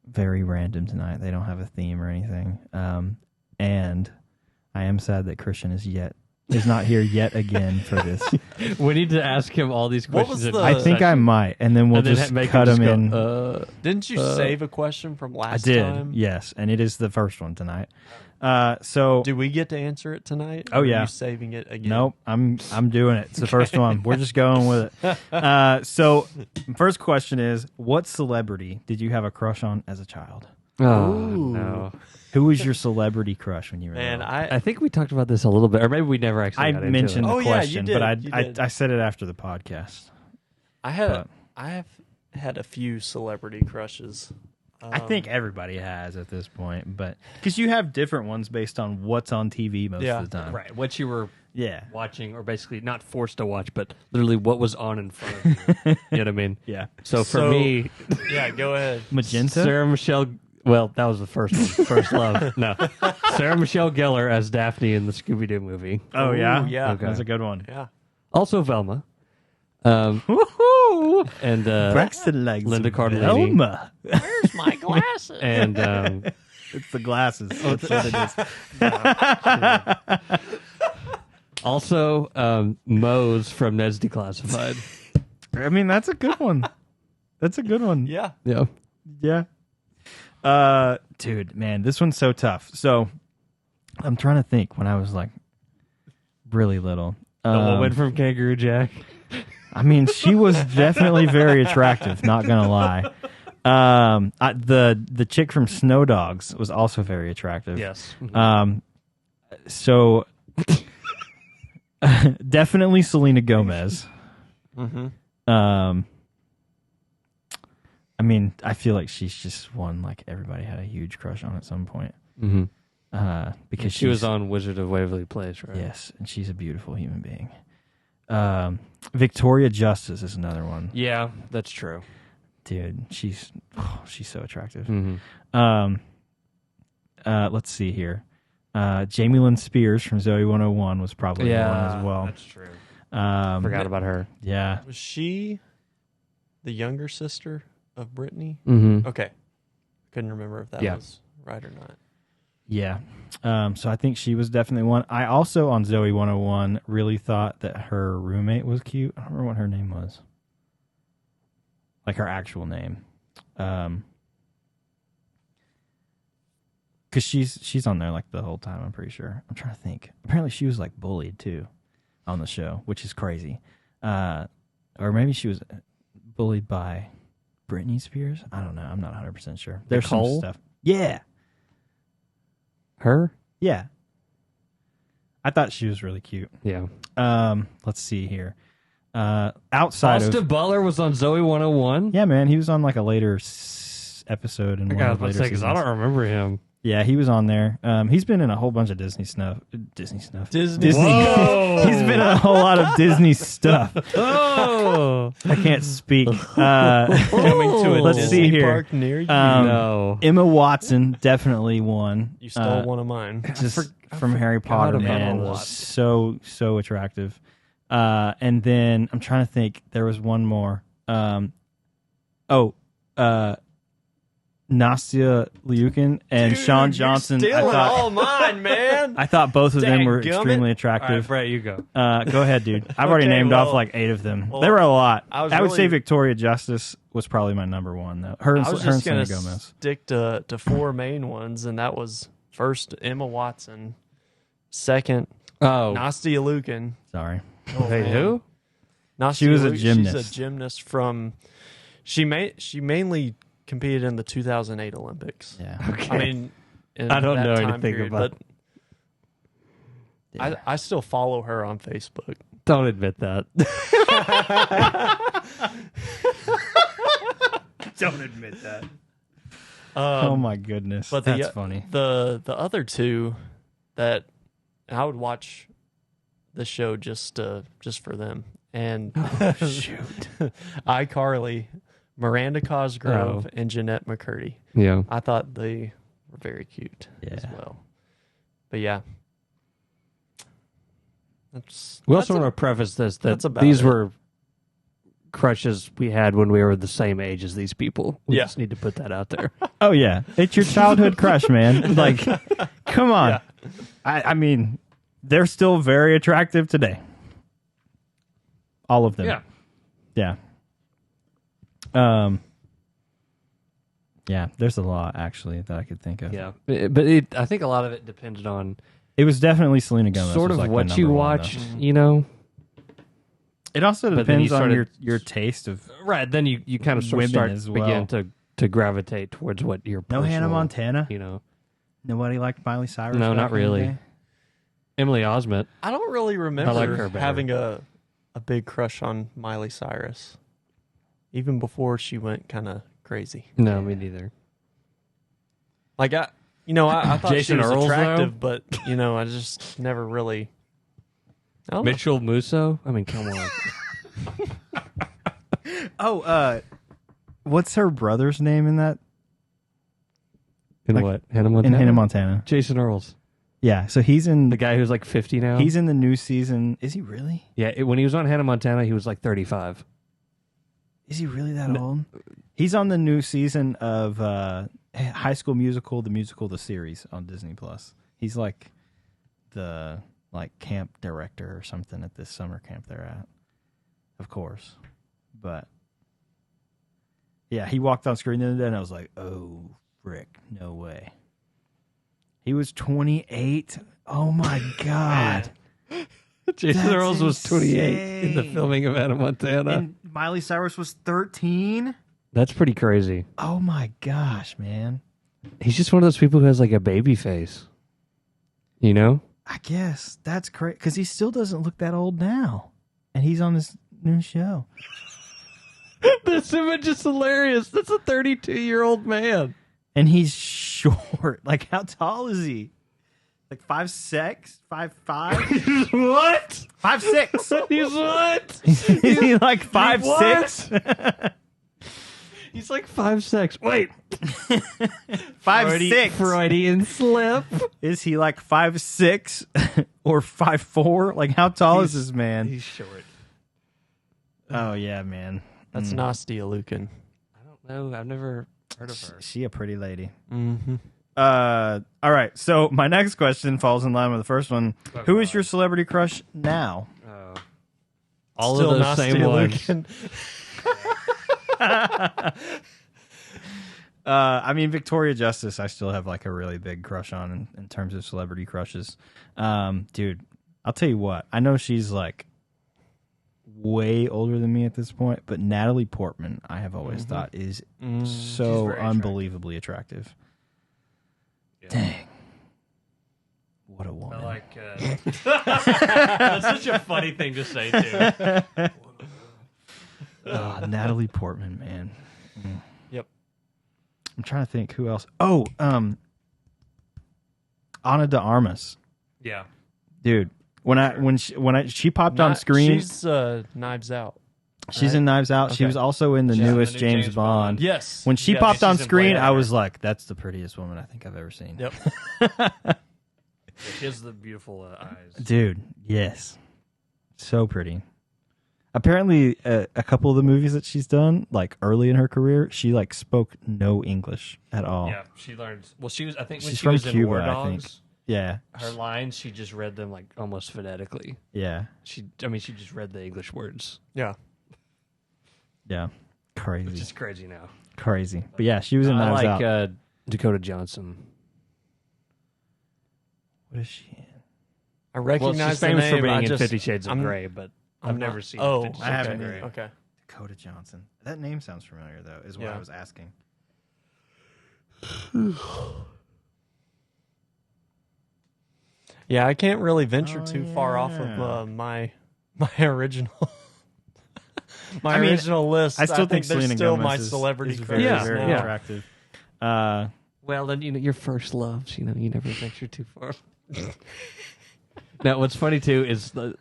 very random tonight. They don't have a theme or anything. And I am sad that Christian is not here yet again for this. We need to ask him all these What questions. was in the- one I think I session, might, and then we'll and then just make cut just him go, in. Didn't you save a question from I last did, time? yes, and it is the first one tonight. So Do we get to answer it tonight? Oh, or yeah. Are you saving it again? nope, I'm doing it. It's the first one. We're just going with it. So first question is, what celebrity did you have a crush on as a child? Oh, Ooh. no. Who was your celebrity crush when you were Man, little? I think we talked about this a little bit, or maybe we never actually I got into mentioned it. the Oh, yeah, you question, did. but You I did. said it after the podcast. I But- have had a few celebrity crushes. I think everybody has at this point, but because you have different ones based on what's on TV most Yeah. of the time. Right, what you were Yeah. watching, or basically not forced to watch, but literally what was on in front of you. You know what I mean? Yeah. So for So- me, Yeah, go ahead. Magenta? Sarah Michelle. Well, that was the first one. First love. No, Sarah Michelle Gellar as Daphne in the Scooby Doo movie. Oh, yeah? Ooh, yeah. Okay. That's a good one. Yeah. Also Velma. Woohoo! And Braxton likes Linda Cardellini. Velma. Where's my glasses? and It's the glasses. That's what it is. also Mose from Ned's Declassified. I mean, that's a good one. That's a good one. Yeah. Yeah. Yeah. Dude, man, this one's so tough. So I'm trying to think when I was like really little. The woman from Kangaroo Jack. I mean, she was definitely very attractive, not gonna lie. The chick from Snow Dogs was also very attractive. Yes. So definitely Selena Gomez. Mm-hmm. I mean, I feel like she's just one like everybody had a huge crush on at some point. Mm-hmm. Because She was she's- on Wizard of Waverly Place, right? Yes, and she's a beautiful human being. Victoria Justice is another one. Yeah, that's true. Dude, she's so attractive. Mm-hmm. Let's see here. Jamie Lynn Spears from Zoe 101 was probably one as well. That's true. Forgot about her. Yeah. Was she the younger sister of Brittany? Mm-hmm. Okay. Couldn't remember if that was right or not. Yeah. So I think she was definitely one. I also, on Zoe 101, really thought that her roommate was cute. I don't remember what her name was. Like her actual name. Because she's on there like the whole time, I'm pretty sure. I'm trying to think. Apparently she was like bullied too on the show, which is crazy. Or maybe she was bullied by Britney Spears. I don't know. I'm not 100% sure. There's Nicole? some stuff. Yeah. Her? Yeah. I thought she was really cute. Yeah. Let's see here. Outside Austin Butler was on Zoe 101? Yeah, man. He was on like a later episode in I one got of the to later say, because I seasons. don't remember him. Yeah, he was on there. He's been in a whole bunch of Disney stuff. Disney. Whoa! He's been in a whole lot of Disney stuff. Oh! I can't speak. Coming to a Let's Disney see here. park near you. No. Emma Watson definitely won. You stole one of mine. Just from Harry Potter, about man. Emma Watson. So attractive. And then I'm trying to think. There was one more. Nastia Liukin and Dude, Sean you're Johnson. stealing all mine, man. I thought both of them were Dadgummit. extremely All right, attractive. Brett, you go. Go ahead, dude. I've already Okay, named well- off like 8 of them. well, There were a lot. I was I would say really- Victoria Justice was probably my number one, though. Her and I was Selena just going to Gomez. stick to 4 main ones, and that was first Emma Watson, second Oh. Nastia Liukin. Sorry. Wait, who? Nastia She was a Liukin, gymnast. She's a gymnast from. She mainly competed in the 2008 Olympics. Yeah. I mean, in I don't that know time anything period, about- But Yeah. I still follow her on Facebook. Don't admit that. Don't admit that. Um, Oh my goodness. but That's funny. The other two that I would watch the show just for them. And Shoot. iCarly, Miranda Cosgrove, and Jeanette McCurdy. Yeah. I thought they were very cute as Yeah. well. But yeah. That's We also that's want to preface this that that's about these it. were crushes we had when we were the same age as these people. We Yeah. just need to put that out there. Oh yeah, it's your childhood crush, man. Like, come on. Yeah. I mean, they're still very attractive today. All of them. Yeah. Yeah. There's a lot actually that I could think of. Yeah. But I think a lot of it depended on It was definitely Selena Gomez. sort was of like my what you number one, watched, though. you know? It also But then you depends on started- your taste of. Right. Then you kind of sort Women of start as well. begin to gravitate towards what your No Hannah personal, Montana. you know. Nobody liked Miley Cyrus. No, back not in the really. day? Emily Osment. I don't really remember her better. having a big crush on Miley Cyrus, even before she went kind of crazy. No, me neither. Like I thought Jason she was Earls, attractive, but I just never really. I don't know. Mitchell Musso? I mean, come on. Oh, what's her brother's name in that? In Like, what? Hannah In Montana? Hannah Montana. Jason Earls. Yeah, so he's in. The guy who's like 50 now. He's in the new season. Is he really? Yeah, when he was on Hannah Montana, he was like 35. Is he really that old? He's on the new season of High School Musical, the series on Disney Plus. He's like the camp director or something at this summer camp they're at. Of course, but yeah, he walked on screen the other day, and I was like, "Oh, frick, no way." He was 28. Oh my god. Jason That's Earls was 28 in the insane. filming of Hannah Montana. And Miley Cyrus was 13. That's pretty crazy. Oh my gosh, man. He's just one of those people who has like a baby face. You know? I guess that's great because he still doesn't look that old now, and he's on this new show. This image is hilarious. That's a 32-year-old man. And he's short. Like, how tall is he? Like 5'6", 5'5", What? 5'6". He's what? Is he like 5'6"? He's like 5'6". Wait, 5'6". Freudian slip. Is he like 5'6" or 5'4"? Like, how tall is this man? He's short. Oh yeah, man. That's Nastia Lukin. I don't know. I've never heard of her. She a pretty lady. Mm-hmm. All right. So my next question falls in line with the first one. Oh, Who is God. your celebrity crush now? All Still of those Nastia same ones. Lukin. I mean, Victoria Justice, I still have like a really big crush on in terms of celebrity crushes. Dude, I'll tell you what. I know she's like way older than me at this point, but Natalie Portman, I have always thought is so very unbelievably attractive. Yeah. Dang. What a woman. I like. That's such a funny thing to say too. Natalie Portman, man. Yep. I'm trying to think who else. Oh, Ana de Armas. Yeah. Dude, when she popped on screen, She's Knives Out. she's in Knives Out. She Okay. was also in the She's in the newest new James James Bond. Bond. Yes. When she Yeah, popped on she's in screen, Blade I was Runner. like, "That's the prettiest woman I think I've ever seen." Yep. She has the beautiful eyes. Dude, yes, so pretty. Apparently, a couple of the movies that she's done, like early in her career, she like spoke no English at all. Yeah, she learned. Well, she was. I think when She's she from was in Cuba, War I think. Dogs, Yeah, her lines she just read them like almost phonetically. yeah, She just read the English words, Yeah. yeah. Crazy, which is crazy now. crazy. But yeah, she was in I Knives like Out. Dakota Johnson. What is she in? I Well, recognize she's famous the for name. being I in just, 50 Shades of I'm- Grey, but I've I'm never not- seen. Oh, 50 I Shades haven't of either. Grey. Okay. Dakota Johnson. That name sounds familiar, though, is what Yeah. I was asking. Yeah, I can't really venture Oh, too far off yeah. of my original I mean, original list. I still think they're Selena still Gomez my is celebrity very, crushes very now. attractive. Well, then your first loves. You never venture too far. Now, what's funny too is that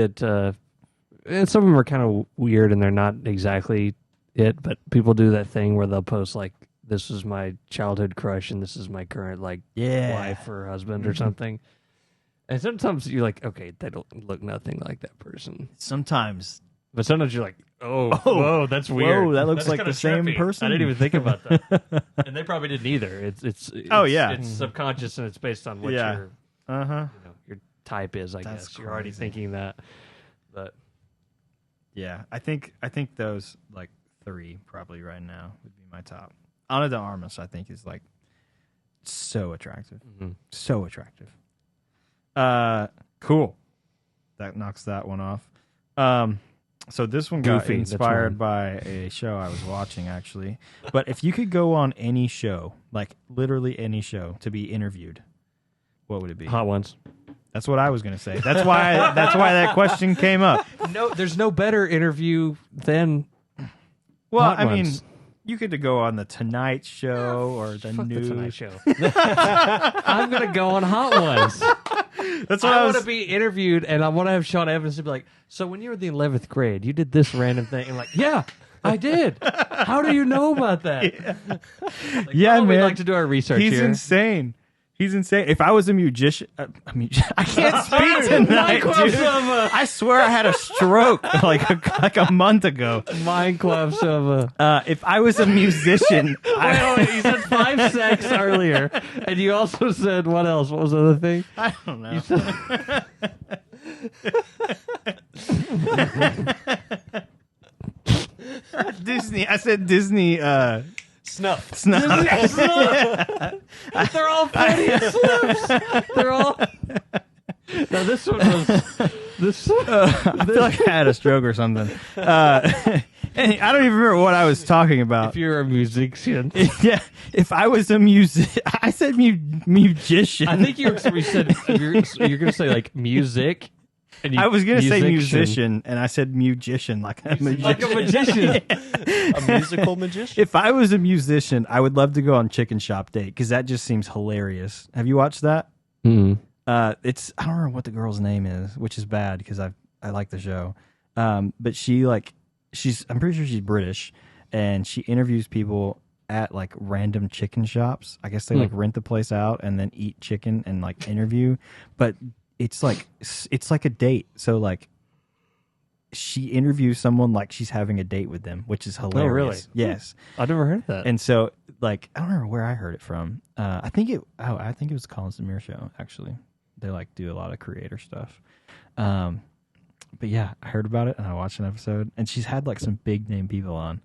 some of them are kind of weird and they're not exactly it, but people do that thing where they'll post like, "This is my childhood crush and this is my current like Yeah. wife or husband or something." And sometimes you're like, okay, they don't look nothing like that person, Sometimes. but sometimes you're like, oh, Oh, whoa, that's weird. whoa, that looks That's like kinda the same trippy. person. I didn't even think about that, and they probably didn't either. It's Oh, yeah. it's subconscious and it's based on what Yeah. your Uh-huh. your type is. I That's guess you're already crazy. thinking that, but Yeah, I think those like three probably right now would be my top. Ana de Armas, I think, is like so attractive. So attractive. Cool. That knocks that one off. So this one got Goofy, that's inspired mine. by a show I was watching, actually. But if you could go on any show, like literally any show, to be interviewed, what would it be? Hot Ones. That's what I was going to say. That's why that question came up. No, there's no better interview than Well, Hot I mean, Ones. you could go on the Tonight Show or the Fuck news. the Tonight Show. I'm gonna go on Hot Ones. That's what I I want was. to be interviewed, and I want to have Sean Evans to be like, "So when you were in the 11th grade, you did this random thing." And like, "Yeah, I did. How do you know about that?" Like, Yeah, well, we man. like to do our research He's here. insane. He's insane. If I was a musician, I can't speak tonight, dude. I swear I had a stroke like a month ago. Minecraft of If I was a musician, wait, you said 5 sex earlier, and you also said what else? What was the other thing? I don't know. You said, Disney. I said Disney. Snuff. Snuff. they're all funny slips. They're all. Now this one was this. I feel like I had a stroke or something. And I don't even remember what I was talking about. If you're a musician, Yeah, if I was a I said musician. I think you said you're going to say like music. And I was going to say musician, and I said musician like a magician. like a magician. A musical magician. If I was a musician, I would love to go on Chicken Shop Date because that just seems hilarious. Have you watched that? It's I don't remember what the girl's name is, which is bad because I like the show. But I'm pretty sure she's British, and she interviews people at like random chicken shops. I guess they like rent the place out and then eat chicken and like interview. But it's like a date. So like she interviews someone like she's having a date with them, which is hilarious. Oh, really? Yes. I've never heard of that. And so like I don't remember where I heard it from. I think it was Colin Samir show actually. They like do a lot of creator stuff. But yeah, I heard about it and I watched an episode, and she's had like some big name people on,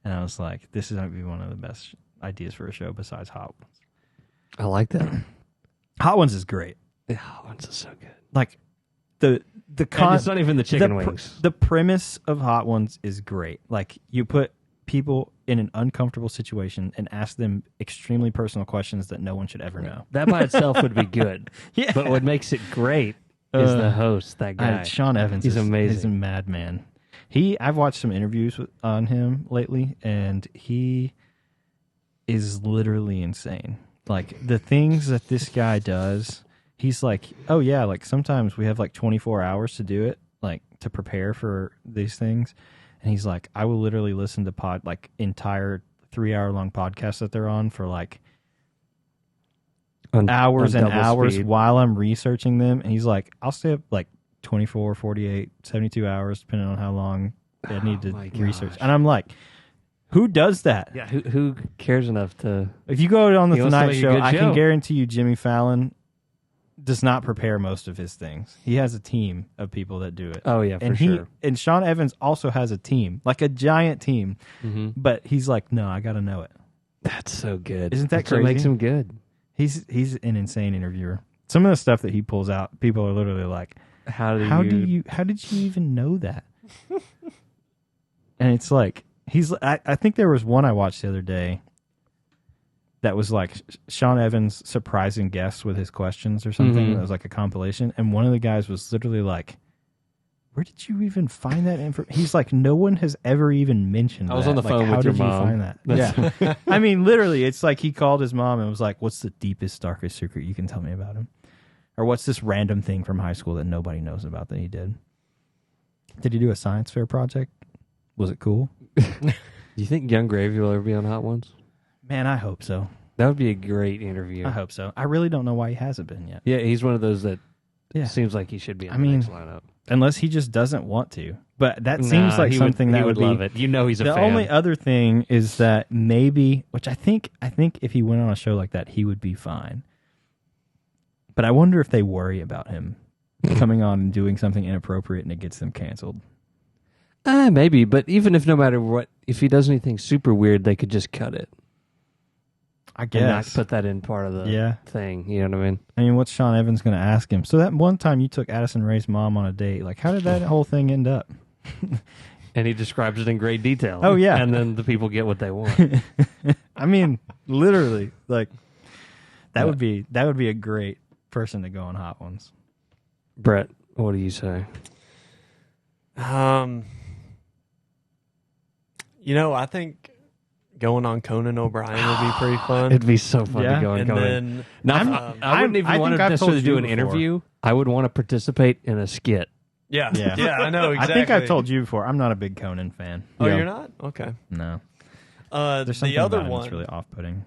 and I was like, this is going to be one of the best ideas for a show besides Hot Ones. I like that. Hot Ones is great. Yeah, Hot Ones is so good. Like the it's not even the chicken wings. The premise of Hot Ones is great. Like you put people in an uncomfortable situation and ask them extremely personal questions that no one should ever know. That by itself would be good. Yeah. But what makes it great is the host, that guy. Sean Evans. He's amazing. He's a madman. I've watched some interviews on him lately, and he is literally insane. Like the things that this guy does, he's like, oh yeah, like sometimes we have like 24 hours to do it, like to prepare for these things. And he's like, I will literally listen to like entire 3-hour-long podcasts that they're on for like hours and hours while I'm researching them. And he's like, I'll stay up like 24, 48, 72 hours, depending on how long I need to research. And I'm like, who does that? Yeah, who cares enough to... If you go on the Tonight Show, I can guarantee you Jimmy Fallon does not prepare most of his things. He has a team of people that do it. Oh, yeah, for sure. And Sean Evans also has a team, like a giant team. Mm-hmm. But he's like, no, I got to know it. That's so good. Isn't that That's crazy? What makes him good. He's an insane interviewer. Some of the stuff that he pulls out, people are literally like, how did you even know that? And it's like, I think there was one I watched the other day that was like Sean Evans surprising guests with his questions or something. Mm-hmm. It was like a compilation. And one of the guys was literally like, where did you even find that information? He's like, no one has ever even mentioned that. I was on the phone with your mom. How did you find that? Yeah. I mean, literally, it's like he called his mom and was like, what's the deepest, darkest secret you can tell me about him? Or what's this random thing from high school that nobody knows about that he did? Did he do a science fair project? Was it cool? Do you think Young Gravy will ever be on Hot Ones? Man, I hope so. That would be a great interview. I hope so. I really don't know why he hasn't been yet. Yeah, he's one of those that seems like he should be on the next lineup. Unless he just doesn't want to. But that seems like something that would love it. You know he's a fan. The only other thing is that maybe, which I think if he went on a show like that, he would be fine. But I wonder if they worry about him coming on and doing something inappropriate and it gets them canceled. Maybe, but even if no matter what, if he does anything super weird, they could just cut it. I guess. And not put that in part of the thing. You know what I mean? I mean, what's Sean Evans going to ask him? So that one time you took Addison Rae's mom on a date, like how did that whole thing end up? And he describes it in great detail. Oh, yeah. And then the people get what they want. I mean, literally, like that would be a great person to go on Hot Ones. Brett, what do you say? I think going on Conan O'Brien would be pretty fun. It'd be so fun to go on Conan. I wouldn't even want to necessarily do an interview. I would want to participate in a skit. Yeah, I know exactly. I think I've told you before. I'm not a big Conan fan. Oh, you're not? Okay. No. There's the other one that's really off-putting.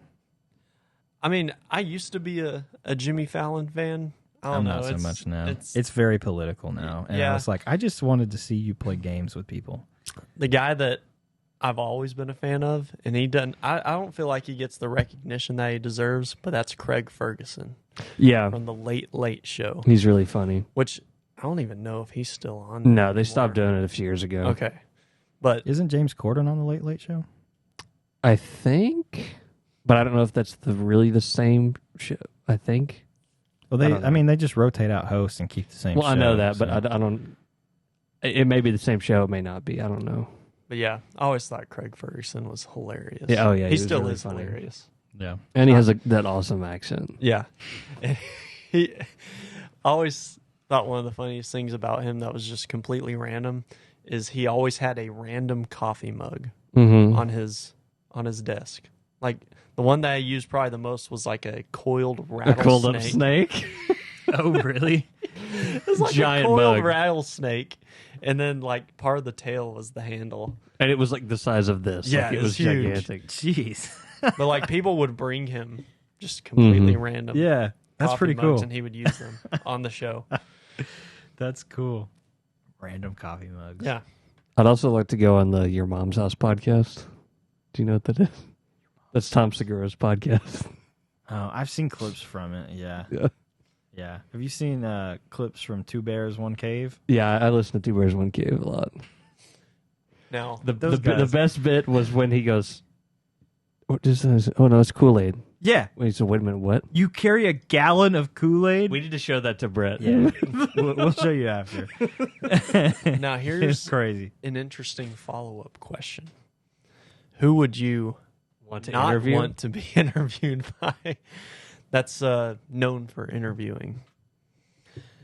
I mean, I used to be a Jimmy Fallon fan. I'm not so much now. It's very political now. And I was like, I just wanted to see you play games with people. The guy that I've always been a fan of, and he doesn't. I don't feel like he gets the recognition that he deserves, but that's Craig Ferguson. Yeah, from the Late Show. He's really funny. Which I don't even know if he's still on. No, anymore. They stopped doing it a few years ago. Okay, but isn't James Corden on the Late Show? I think, but I don't know if that's really the same show. I think. Well, they just rotate out hosts and keep the same. Well, show, I know that, but I don't. It may be the same show. It may not be. I don't know. But yeah, I always thought Craig Ferguson was hilarious. Yeah, he still really is funny. Hilarious. Yeah, and he has that awesome accent. Yeah, I always thought one of the funniest things about him that was just completely random is he always had a random coffee mug on his desk. Like the one that I used probably the most was like a coiled rattlesnake. A coiled up snake. Oh, really? It was like giant a coiled rattlesnake. And then, like, part of the tail was the handle. And it was like the size of this. Yeah, like, it it was was huge. gigantic. Jeez. But like people would bring him just completely random. Yeah, that's coffee pretty mugs, cool. and he would use them on the show. That's cool. Random coffee mugs. Yeah. I'd also like to go on the Your Mom's House podcast. Do you know what that is? That's Tom Segura's podcast. Oh, I've seen clips from it. Yeah. Yeah. Yeah. Have you seen clips from Two Bears, One Cave? Yeah, I listen to Two Bears, One Cave a lot. Now, The Those the guys- best bit was when he goes, "What is this? Oh no, it's Kool-Aid." Yeah. When he said, "Wait a minute, what?" You carry a gallon of Kool-Aid? We need to show that to Brett. Yeah. we'll show you after. now It's here's crazy. an interesting follow-up question. Who would you Want to not interview? want to be interviewed by? That's known for interviewing.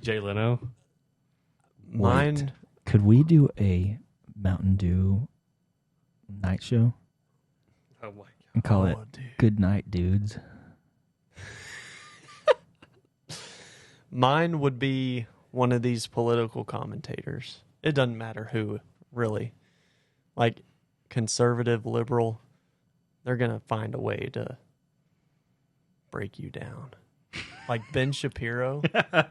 Jay Leno. Mine, Could we do a Mountain Dew night show Oh my god. and call it oh, dude. Good Night Dudes? Mine would be one of these political commentators. It doesn't matter who, really. Like conservative, liberal, they're going to find a way to break you down. Like Ben Shapiro,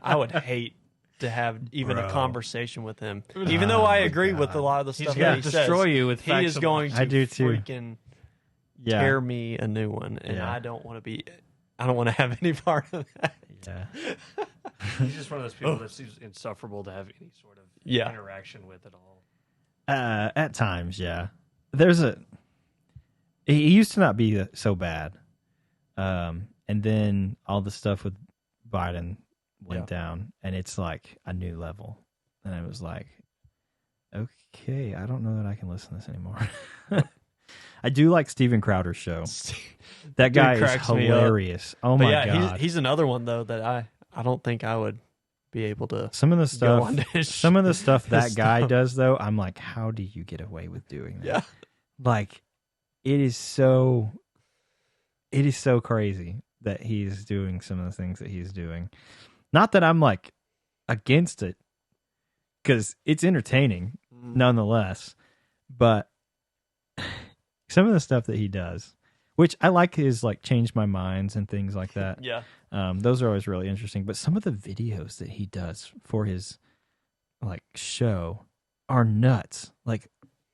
I would hate to have even a Bro. conversation with him. Even though I agree with a lot of the He's stuff gonna that he destroy says, you with he facts is of going life. to I do too. freaking Yeah. tear me a new one. And Yeah. I don't want to have any part of that. Yeah. He's just one of those people that seems insufferable to have any sort of Yeah. interaction with at all. At times, yeah. He used to not be so bad. And then all the stuff with Biden went down, and it's like a new level. And I was like, okay, I don't know that I can listen to this anymore. I do like Steven Crowder's show. That guy is cracks me up. hilarious. Oh But my yeah, god. he's another one though that I don't think I would be able to some of the go stuff on to his some of the stuff that his guy stuff. does though, I'm like, how do you get away with doing that? Yeah. Like it is so crazy that he's doing some of the things that he's doing. Not that I'm like against it, because it's entertaining nonetheless, but some of the stuff that he does, which I like, his like Change My Minds and things like that. Yeah. Those are always really interesting, but some of the videos that he does for his like show are nuts. Like,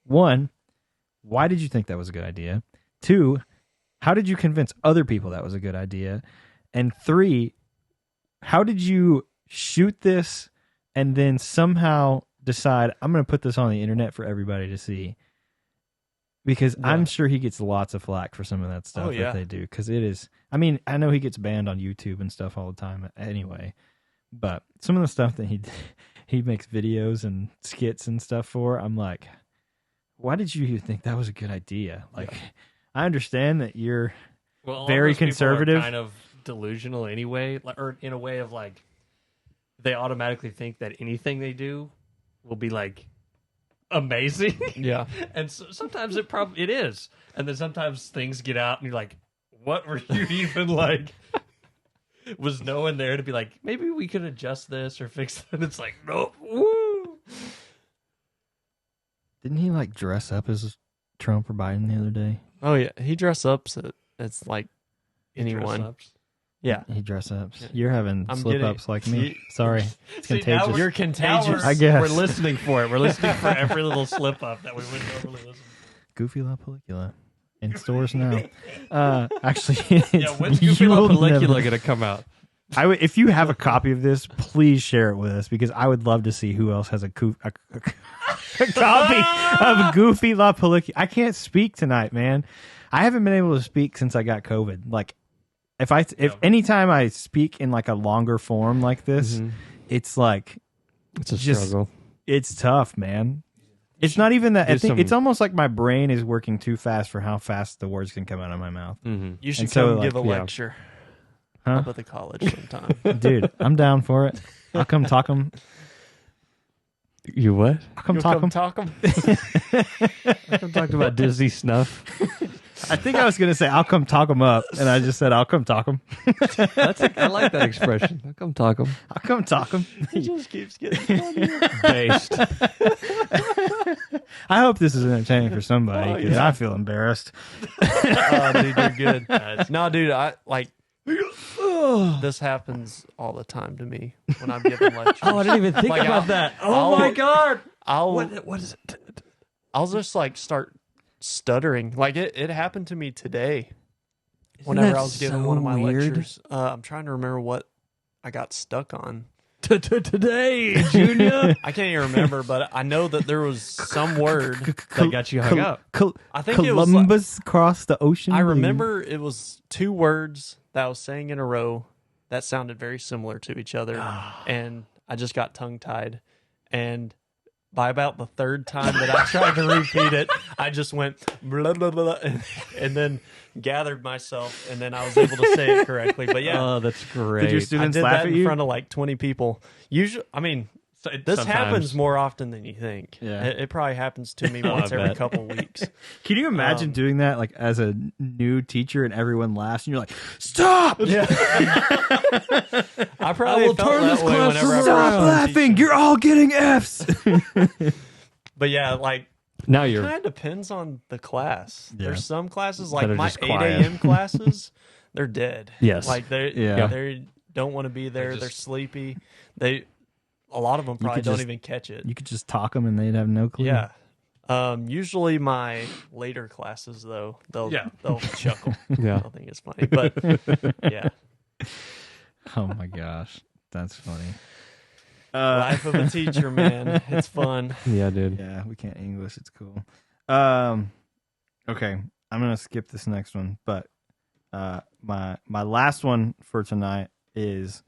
one, why did you think that was a good idea? Two, how did you convince other people that was a good idea? And three, how did you shoot this and then somehow decide, I'm going to put this on the internet for everybody to see? Because Yeah. I'm sure he gets lots of flack for some of that stuff Oh, yeah. that they do. Because it is, I mean, I know he gets banned on YouTube and stuff all the time anyway. But some of the stuff that he makes videos and skits and stuff for, I'm like, why did you think that was a good idea? Like, I understand that you're Well, very all those people conservative. are kind of delusional anyway, or in a way of like, they automatically think that anything they do will be like amazing. Yeah. And so, sometimes it is, and then sometimes things get out, and you're like, "What were you even like?" Was no one there to be like, maybe we could adjust this or fix that? It's like, no, woo. Didn't he like dress up as Trump or Biden the other day? Oh yeah, he dress ups it's like anyone. Dress-ups. Yeah. He dress ups. You're having I'm slip ups like me. Sorry, it's See, now contagious. You're Now contagious. I guess. we're listening for it. We're listening for every little slip up that we wouldn't normally listen for. Goofy La Pellicula in stores now. Actually, Yeah, when's Goofy you La will Pellicula never- going to come out? if you have a copy of this, please share it with us, because I would love to see who else has a copy of Goofy La Pellicula. I can't speak tonight, man. I haven't been able to speak since I got COVID. Like, if anytime I speak in like a longer form like this, it's like It's a just- struggle. it's tough, man. It's not even that. I do think some- it's almost like my brain is working too fast for how fast the words can come out of my mouth. Mm-hmm. You should And so, come like, give a yeah. lecture Huh? up at the college sometime. Dude, I'm down for it. I'll come talk them. You what? I'll come You'll talk come them. talk 'em? I'm talking about Disney snuff. I think I was going to say, I'll come talk them up. And I just said, I'll come talk them. I like that expression. I'll come talk them. I'll come talk them. It just keeps getting funnier. Based. I hope this is entertaining for somebody because I feel embarrassed. Oh, dude, you're good. No, dude, I like this happens all the time to me when I'm giving lectures. Oh, I didn't even think about that. Oh my god! What is it? I'll just like start stuttering. Like it happened to me today. Isn't Whenever that I was giving so one of my weird? lectures, I'm trying to remember what I got stuck on. Today, Junior. I can't even remember, but I know that there was some word that got you hung up. I think Columbus crossed the ocean. I remember it was 2 words that I was saying in a row that sounded very similar to each other, and I just got tongue-tied. And by about the 3rd time that I tried to repeat it, I just went blah, blah, blah, and then gathered myself, and then I was able to say it correctly. But yeah, Oh, that's great. Did your students I did laugh that at in you? front of like 20 people. Usually, I mean, this happens more often than you think. Yeah. It probably happens to me once every couple weeks. Can you imagine doing that like as a new teacher and everyone laughs and you're like, stop! Yeah. I probably will felt turn that this way class whenever I was Stop a laughing! teacher. You're all getting Fs. But yeah, like Now it you're kind of depends on the class. Yeah. There's some classes That like are my just 8 quiet. a.m. classes, they're dead. Yes. Like they don't want to be there. They're sleepy. A lot of them probably could don't just- even catch it. You could just talk them and they'd have no clue. Yeah. Usually my later classes though, they'll chuckle. Yeah. They'll think it's funny. But yeah. Oh my gosh. That's funny. Life of a teacher, man. It's fun. Yeah, dude. Yeah, we can't English. It's cool. Okay, I'm gonna skip this next one, but my last one for tonight is,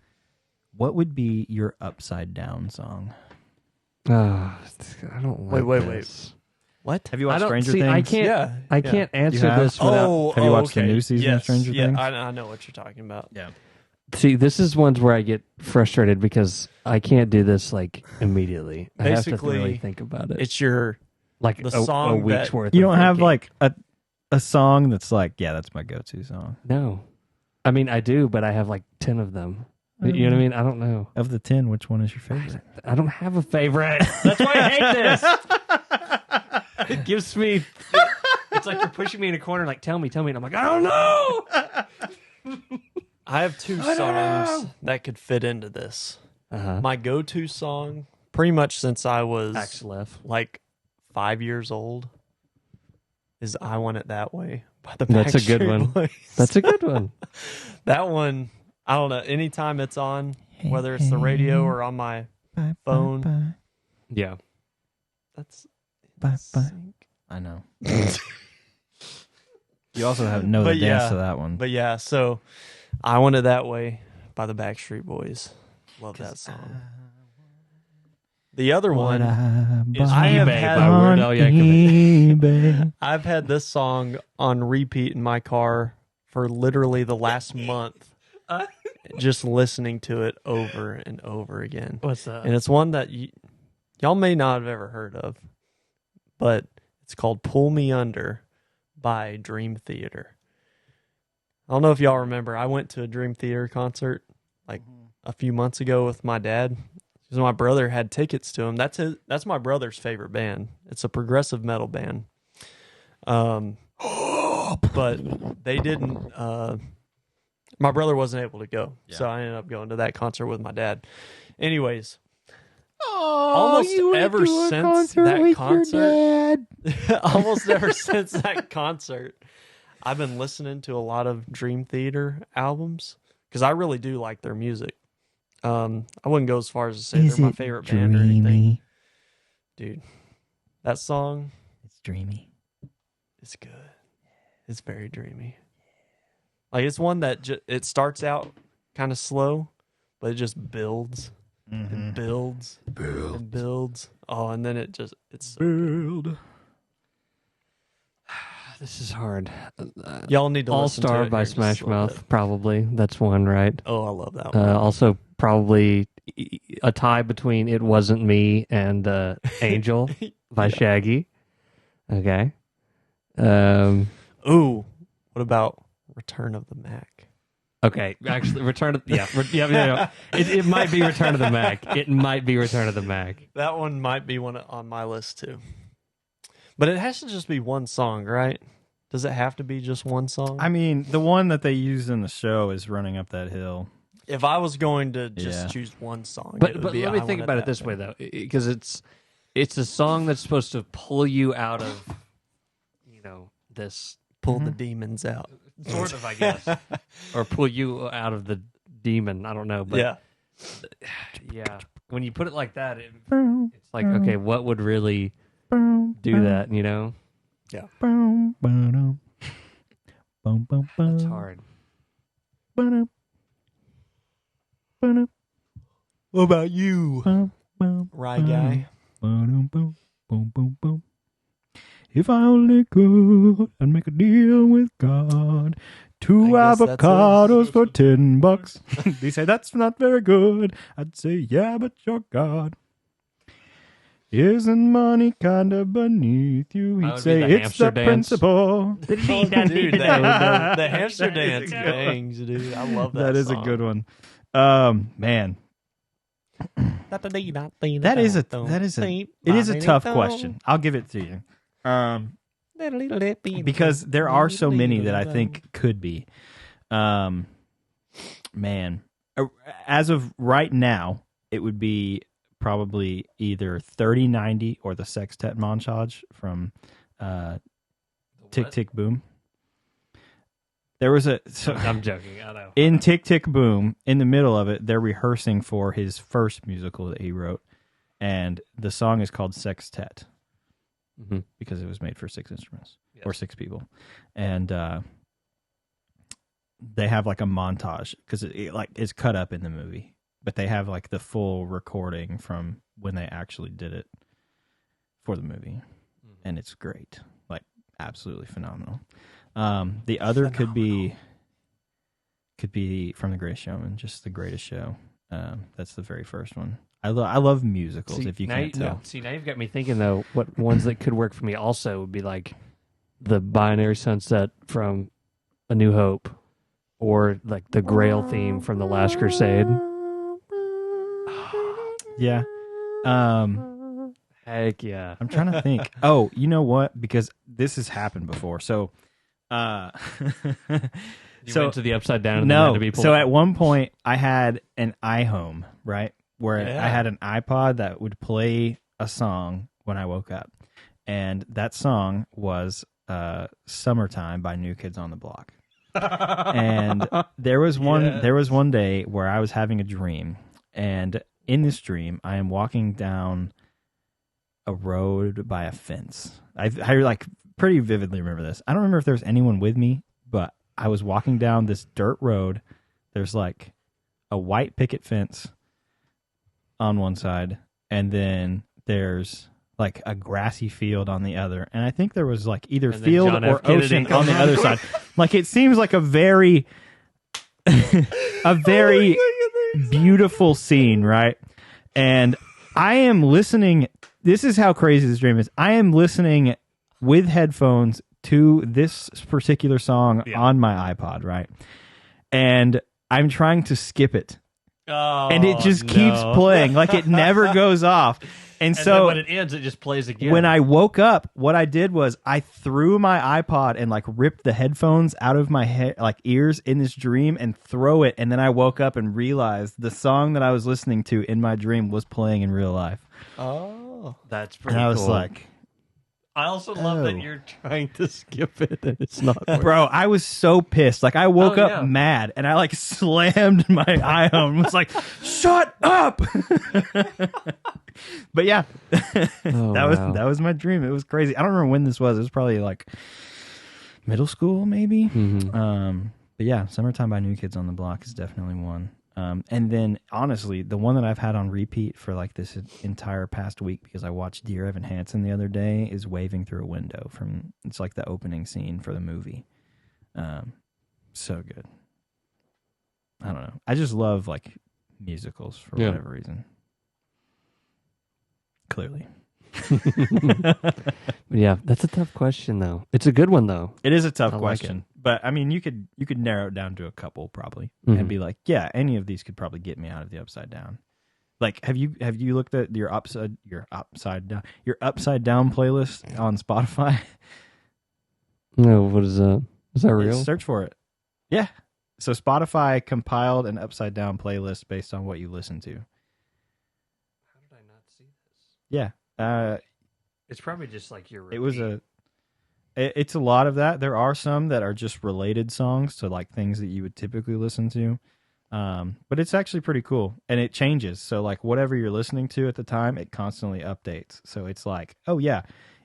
what would be your upside down song? I don't like Wait. this. What? Have you I watched don't Stranger see. Things? I can't. Yeah. I can't answer have? this without. Have you watched the okay. new season of Stranger yeah, Things? I know what you're talking about. Yeah. See, this is ones where I get frustrated because I can't do this like immediately. I have to Basically, really think about it. It's your like the a song week's that- worth. You of don't have thinking. like a song that's like, yeah, that's my go-to song. No, I mean I do, but I have like 10 of them. You know what I mean? I don't know. Of the 10, which one is your favorite? I don't have a favorite. That's why I hate this. It gives me. It's like you're pushing me in a corner. Like, tell me, and I'm like, I don't know. I have 2 songs that could fit into this. Uh-huh. My go-to song, pretty much since I was Axel F. like 5 years old, is "I Want It That Way" by the That's a good Backstreet one. Boys. That's a good one. That one, I don't know. Anytime it's on, whether it's the radio or on my phone. Yeah. that's Bye, bye. sync. I know. You also know the But dance yeah, to that one. But yeah, so "I Want It That Way" by the Backstreet Boys. Love that song. The other one, I have eBay had by Weird Al Yankovic. eBay. I've had this song on repeat in my car for literally the last month, just listening to it over and over again. What's that? And it's one that y'all may not have ever heard of, but it's called "Pull Me Under" by Dream Theater. I don't know if y'all remember. I went to a Dream Theater concert like a few months ago with my dad. Because my brother had tickets to him. That's my brother's favorite band. It's a progressive metal band. But they didn't. My brother wasn't able to go, so I ended up going to that concert with my dad. Anyways, almost ever since that concert, almost ever since that concert, I've been listening to a lot of Dream Theater albums because I really do like their music. I wouldn't go as far as to say they're my favorite band or anything. Dude, that song It's dreamy. is good. It's very dreamy. Like it's one that it starts out kind of slow, but it just builds and builds and builds. Oh, and then it's Build. This is hard. y'all need to All listen to Star it by here just a Smash little Mouth, bit. probably. That's one, right? Oh, I love that one. Also, probably a tie between "It Wasn't Me" and "Angel" by Shaggy. Okay. Ooh, what about Return of the Mac? Okay. Actually, Return of yeah. It might be Return of the Mac. It might be Return of the Mac. That one might be one on my list too. But it has to just be one song, right? Does it have to be just one song? I mean, the one that they used in the show is Running Up That Hill. If I was going to just choose one song, but let me think about it this way though, because it's a song that's supposed to pull you out of, this pull the demons out, sort of, I guess, or pull you out of the demon. I don't know, but yeah. When you put it like that, it's like, okay, what would really do that? Yeah. That's hard. What about you, Rye Guy? If I only could, I'd make a deal with God. 2 avocados for $10. They say that's not very good. I'd say, yeah, but you're God. Isn't money kind of beneath you? He'd say it's the principle. Dude, the hamster dance bangs, dude. I love that. That is song. a good one. Man. It is a tough question. I'll give it to you. Because there are so many that I think could be. Man. As of right now, it would be probably either 3090 or the Sextet Montage from Tick Tick Boom. There was I'm joking. I know. In Tick Tick Boom, in the middle of it, they're rehearsing for his first musical that he wrote, and the song is called Sextet because it was made for 6 instruments or 6 people, and they have like a montage because it like is cut up in the movie, but they have like the full recording from when they actually did it for the movie, and it's great, like absolutely phenomenal. The other could be from The Greatest Showman, just The Greatest Show. That's the very first one. I love musicals. If you can't tell. Now you've got me thinking though. What ones that could work for me also would be like the Binary Sunset from A New Hope, or like the Grail theme from The Last Crusade. Yeah. Heck yeah. I'm trying to think. Oh, you know what? Because this has happened before. So, you went to the Upside Down. And no. Had to be so at one point, I had an iHome, right, where I had an iPod that would play a song when I woke up, and that song was "Summertime" by New Kids on the Block. And there was one day where I was having a dream, and in this dream, I am walking down a road by a fence. I like pretty vividly remember this. I don't remember if there was anyone with me, but I was walking down this dirt road. There's like a white picket fence on one side, and then there's like a grassy field on the other. And I think there was like either field or ocean on the other side. Like it seems like a very beautiful scene, right? And I am listening. This is how crazy this dream is. I am listening with headphones to this particular song on my iPod, right? And I'm trying to skip it. Oh, and it just keeps playing. Like it never goes off. And so then when it ends, it just plays again. When I woke up, what I did was I threw my iPod and like ripped the headphones out of my head, like ears in this dream, and throw it. And then I woke up and realized the song that I was listening to in my dream was playing in real life. Oh, that's pretty cool. And I was like, I also love that you're trying to skip it and it's not working. Bro, I was so pissed. Like I woke up mad and I like slammed my iPhone and was like, shut up. But yeah, that was my dream. It was crazy. I don't remember when this was. It was probably like middle school, maybe. Mm-hmm. But yeah, Summertime by New Kids on the Block is definitely one. And then honestly, the one that I've had on repeat for like this entire past week because I watched Dear Evan Hansen the other day is Waving Through a Window it's like the opening scene for the movie. So good. I don't know. I just love like musicals for whatever reason. Clearly. Yeah, that's a tough question though. It's a good one though. It is a tough question. But I mean, you could narrow it down to a couple probably and be like, yeah, any of these could probably get me out of the Upside Down. Like, have you looked at your upside down playlist on Spotify? No, what is that? Is that real? Search for it. Yeah. So Spotify compiled an upside down playlist based on what you listen to. How did I not see this? Yeah. It's probably just like your repeat. It's a lot of that. There are some that are just related songs to like things that you would typically listen to. But it's actually pretty cool, and it changes. So like whatever you're listening to at the time, it constantly updates. So it's like, oh yeah,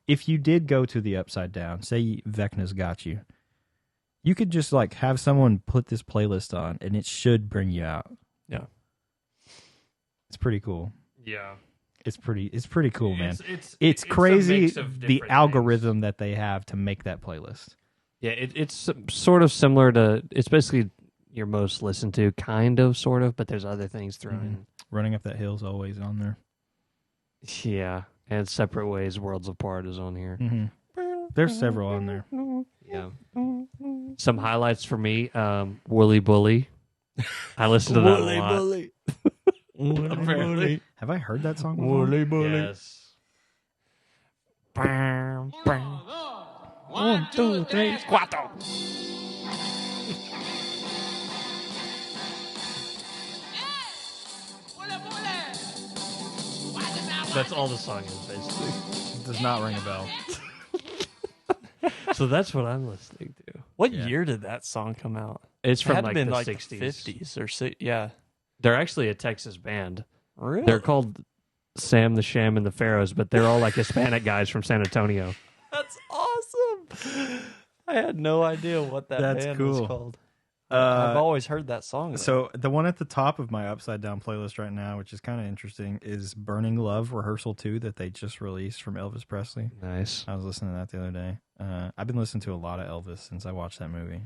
if you did go to the upside down, say Vecna's Got You, you could just like have someone put this playlist on, and it should bring you out. Yeah, it's pretty cool. Yeah, it's pretty cool, man. It's crazy the algorithm that they have to make that playlist. Yeah, it's sort of similar to. It's basically your most listened to, kind of, sort of, but there's other things thrown in. Running Up That Hill's always on there. Yeah, and Separate Ways, Worlds Apart is on here. Mm-hmm. There's several on there. Yeah. Some highlights for me, Wooly Bully. I listen to that a lot. Bully. Apparently. Have I heard that song before? Wooly Bully. Yes. 1, 2, 3, 4. That's all the song is, basically. It does not ring a bell. So that's what I'm listening to. What year did that song come out? It's from It had like been the like 60s. the 50s or yeah. They're actually a Texas band. Really? They're called Sam the Sham and the Pharaohs, but they're all like Hispanic guys from San Antonio. That's awesome. I had no idea what that That's band cool. was called. I've always heard that song, though. So the one at the top of my upside down playlist right now, which is kind of interesting, is Burning Love Rehearsal 2 that they just released from Elvis Presley. Nice. I was listening to that the other day. I've been listening to a lot of Elvis since I watched that movie.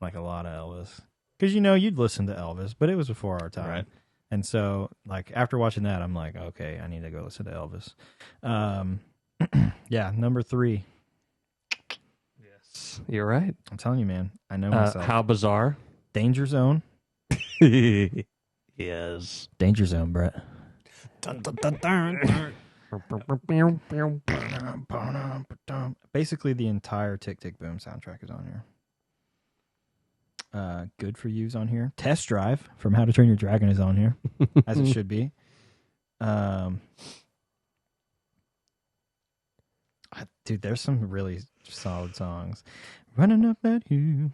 Like a lot of Elvis. Because, you'd listen to Elvis, but it was before our time. Right. And so, like, after watching that, I'm like, okay, I need to go listen to Elvis. Yeah, number 3. Yes. You're right. I'm telling you, man. I know myself. How bizarre. Danger Zone. Yes. Danger Zone, Brett. Dun, dun, dun, dun, dun. Basically, the entire Tick Tick Boom soundtrack is on here. Good For You's on here. Test Drive from How to Train Your Dragon is on here, as it should be. Dude, there's some really solid songs. Running Up That Hill.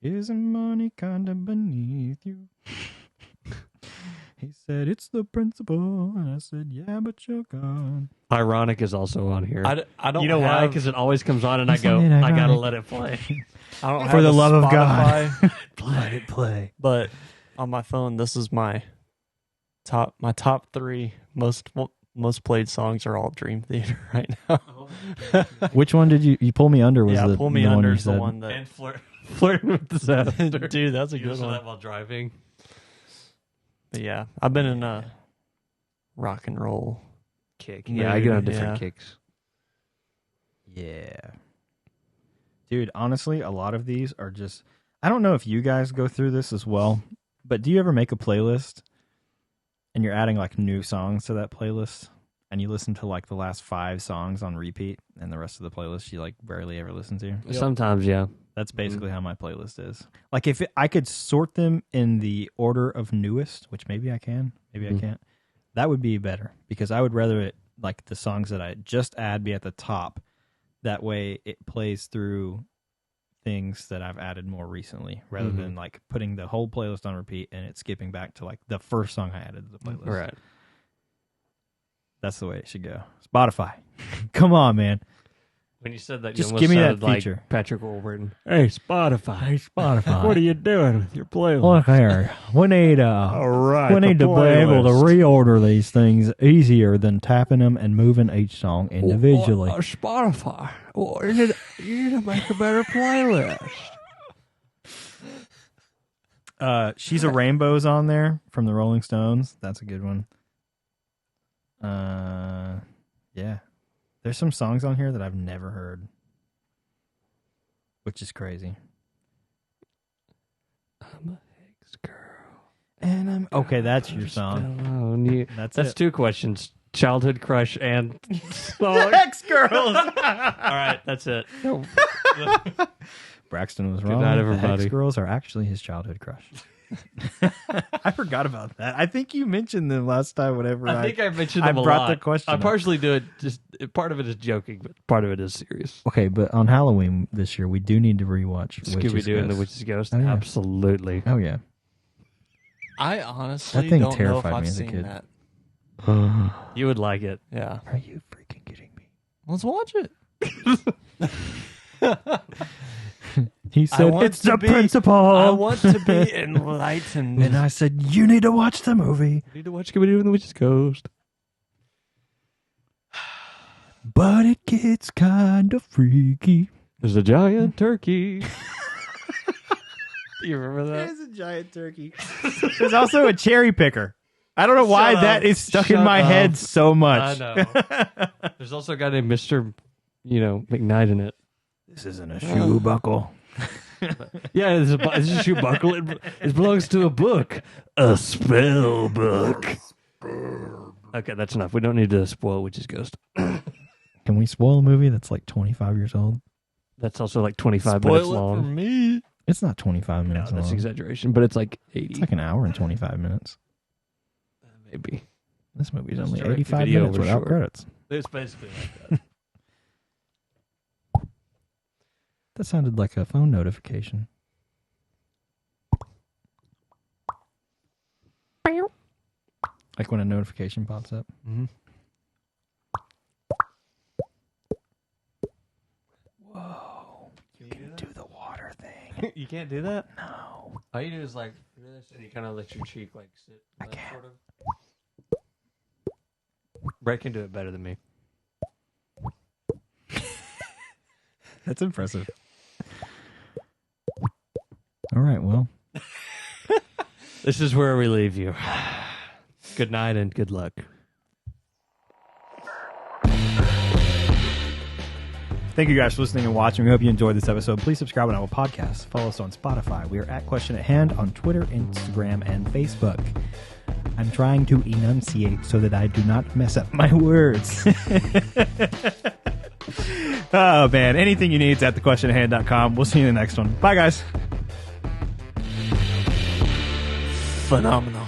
Isn't money kinda beneath you? He said, it's the principle. And I said, yeah, but you're gone. Ironic is also on here. I don't. You know why? have- Because it always comes on and I Isn't go, it I gotta ironic? let it play. I don't For have the a love of God. Spotify, Let it play. but on my phone, this is my top 3 most played songs are all Dream Theater right now. Which one did you pull me under? Was Yeah, the, Pull Me the Under one is the said? one that. And flirting with disaster. Dude, that's a You good listen to one. that while driving. But yeah, I've been in a rock and roll Kick. Yeah, I get on Mood, different yeah. kicks. Yeah. Dude, honestly, a lot of these are just... I don't know if you guys go through this as well, but do you ever make a playlist and you're adding like new songs to that playlist and you listen to like the last 5 songs on repeat and the rest of the playlist you like barely ever listen to? Sometimes, yeah. That's basically how my playlist is. Like if I could sort them in the order of newest, which maybe I can, maybe I can't, that would be better because I would rather it like the songs that I just add be at the top. That way it plays through things that I've added more recently rather than like putting the whole playlist on repeat and it skipping back to like the first song I added to the playlist. Right. That's the way it should go. Spotify. Come on, man. When you said that, Just you almost give me that sounded like feature. Patrick Warburton. Hey, Spotify. Hey, Spotify. What are you doing with your playlist? Look here. We need right, we need to be able to reorder these things easier than tapping them and moving each song individually. Spotify. Well, you need to make a better playlist. She's a Rainbow's on there from the Rolling Stones. That's a good one. Yeah. There's some songs on here that I've never heard, which is crazy. I'm a Hicks girl. And I'm okay. That's your song. That's 2 questions: childhood crush and song. X-Girls. All right, that's it. Braxton was wrong. Good night, everybody. The X-Girls are actually his childhood crush. I forgot about that. I think you mentioned them last time. Whenever I think I mentioned them a brought lot. the question. I partially do it. Just part of it is joking, but part of it is serious. Okay, but on Halloween this year, we do need to rewatch Scooby Doo and the Witch's Ghost. Oh, yeah. Absolutely. Oh yeah. I honestly That thing don't know if terrified I've me as a seen kid. that. You would like it. Yeah. Are you freaking kidding me? Let's watch it. He said, "It's the principal." I want to be enlightened. And I said, "You need to watch the movie." You need to watch Scooby Doo and the Witch's Ghost. But it gets kind of freaky. There's a giant turkey. You remember that? There's a giant turkey. There's also a cherry picker. I don't know why that is stuck in my head so much. I know. There's also a guy named Mr. McKnight in it. This isn't a shoe buckle. Yeah, it's a shoe buckle. It belongs to a book. A spell book. Okay, that's enough. We don't need to spoil Witch's Ghost. Can we spoil a movie that's like 25 years old? That's also like 25 Spoil minutes it long. for me. It's not 25 minutes No, that's long. exaggeration, but it's like 80. It's like an hour and 25 minutes. Maybe. This movie's Just only direct 85 video minutes over without short. credits. It's basically like that. That sounded like a phone notification. Like when a notification pops up. Mm-hmm. Whoa. You can do the water thing. You can't do that? No. All you do is like this, and you kind of let your cheek like sit. I can't. Sort of. Brett can do it better than me. That's impressive. All right, well. This is where we leave you. Good night and good luck. Thank you guys for listening and watching. We hope you enjoyed this episode. Please subscribe on Apple Podcasts. Follow us on Spotify. We are at Question at Hand on Twitter, Instagram, and Facebook. I'm trying to enunciate so that I do not mess up my words. Oh, man. Anything you need is at thequestionathand.com. We'll see you in the next one. Bye, guys. Phenomenal.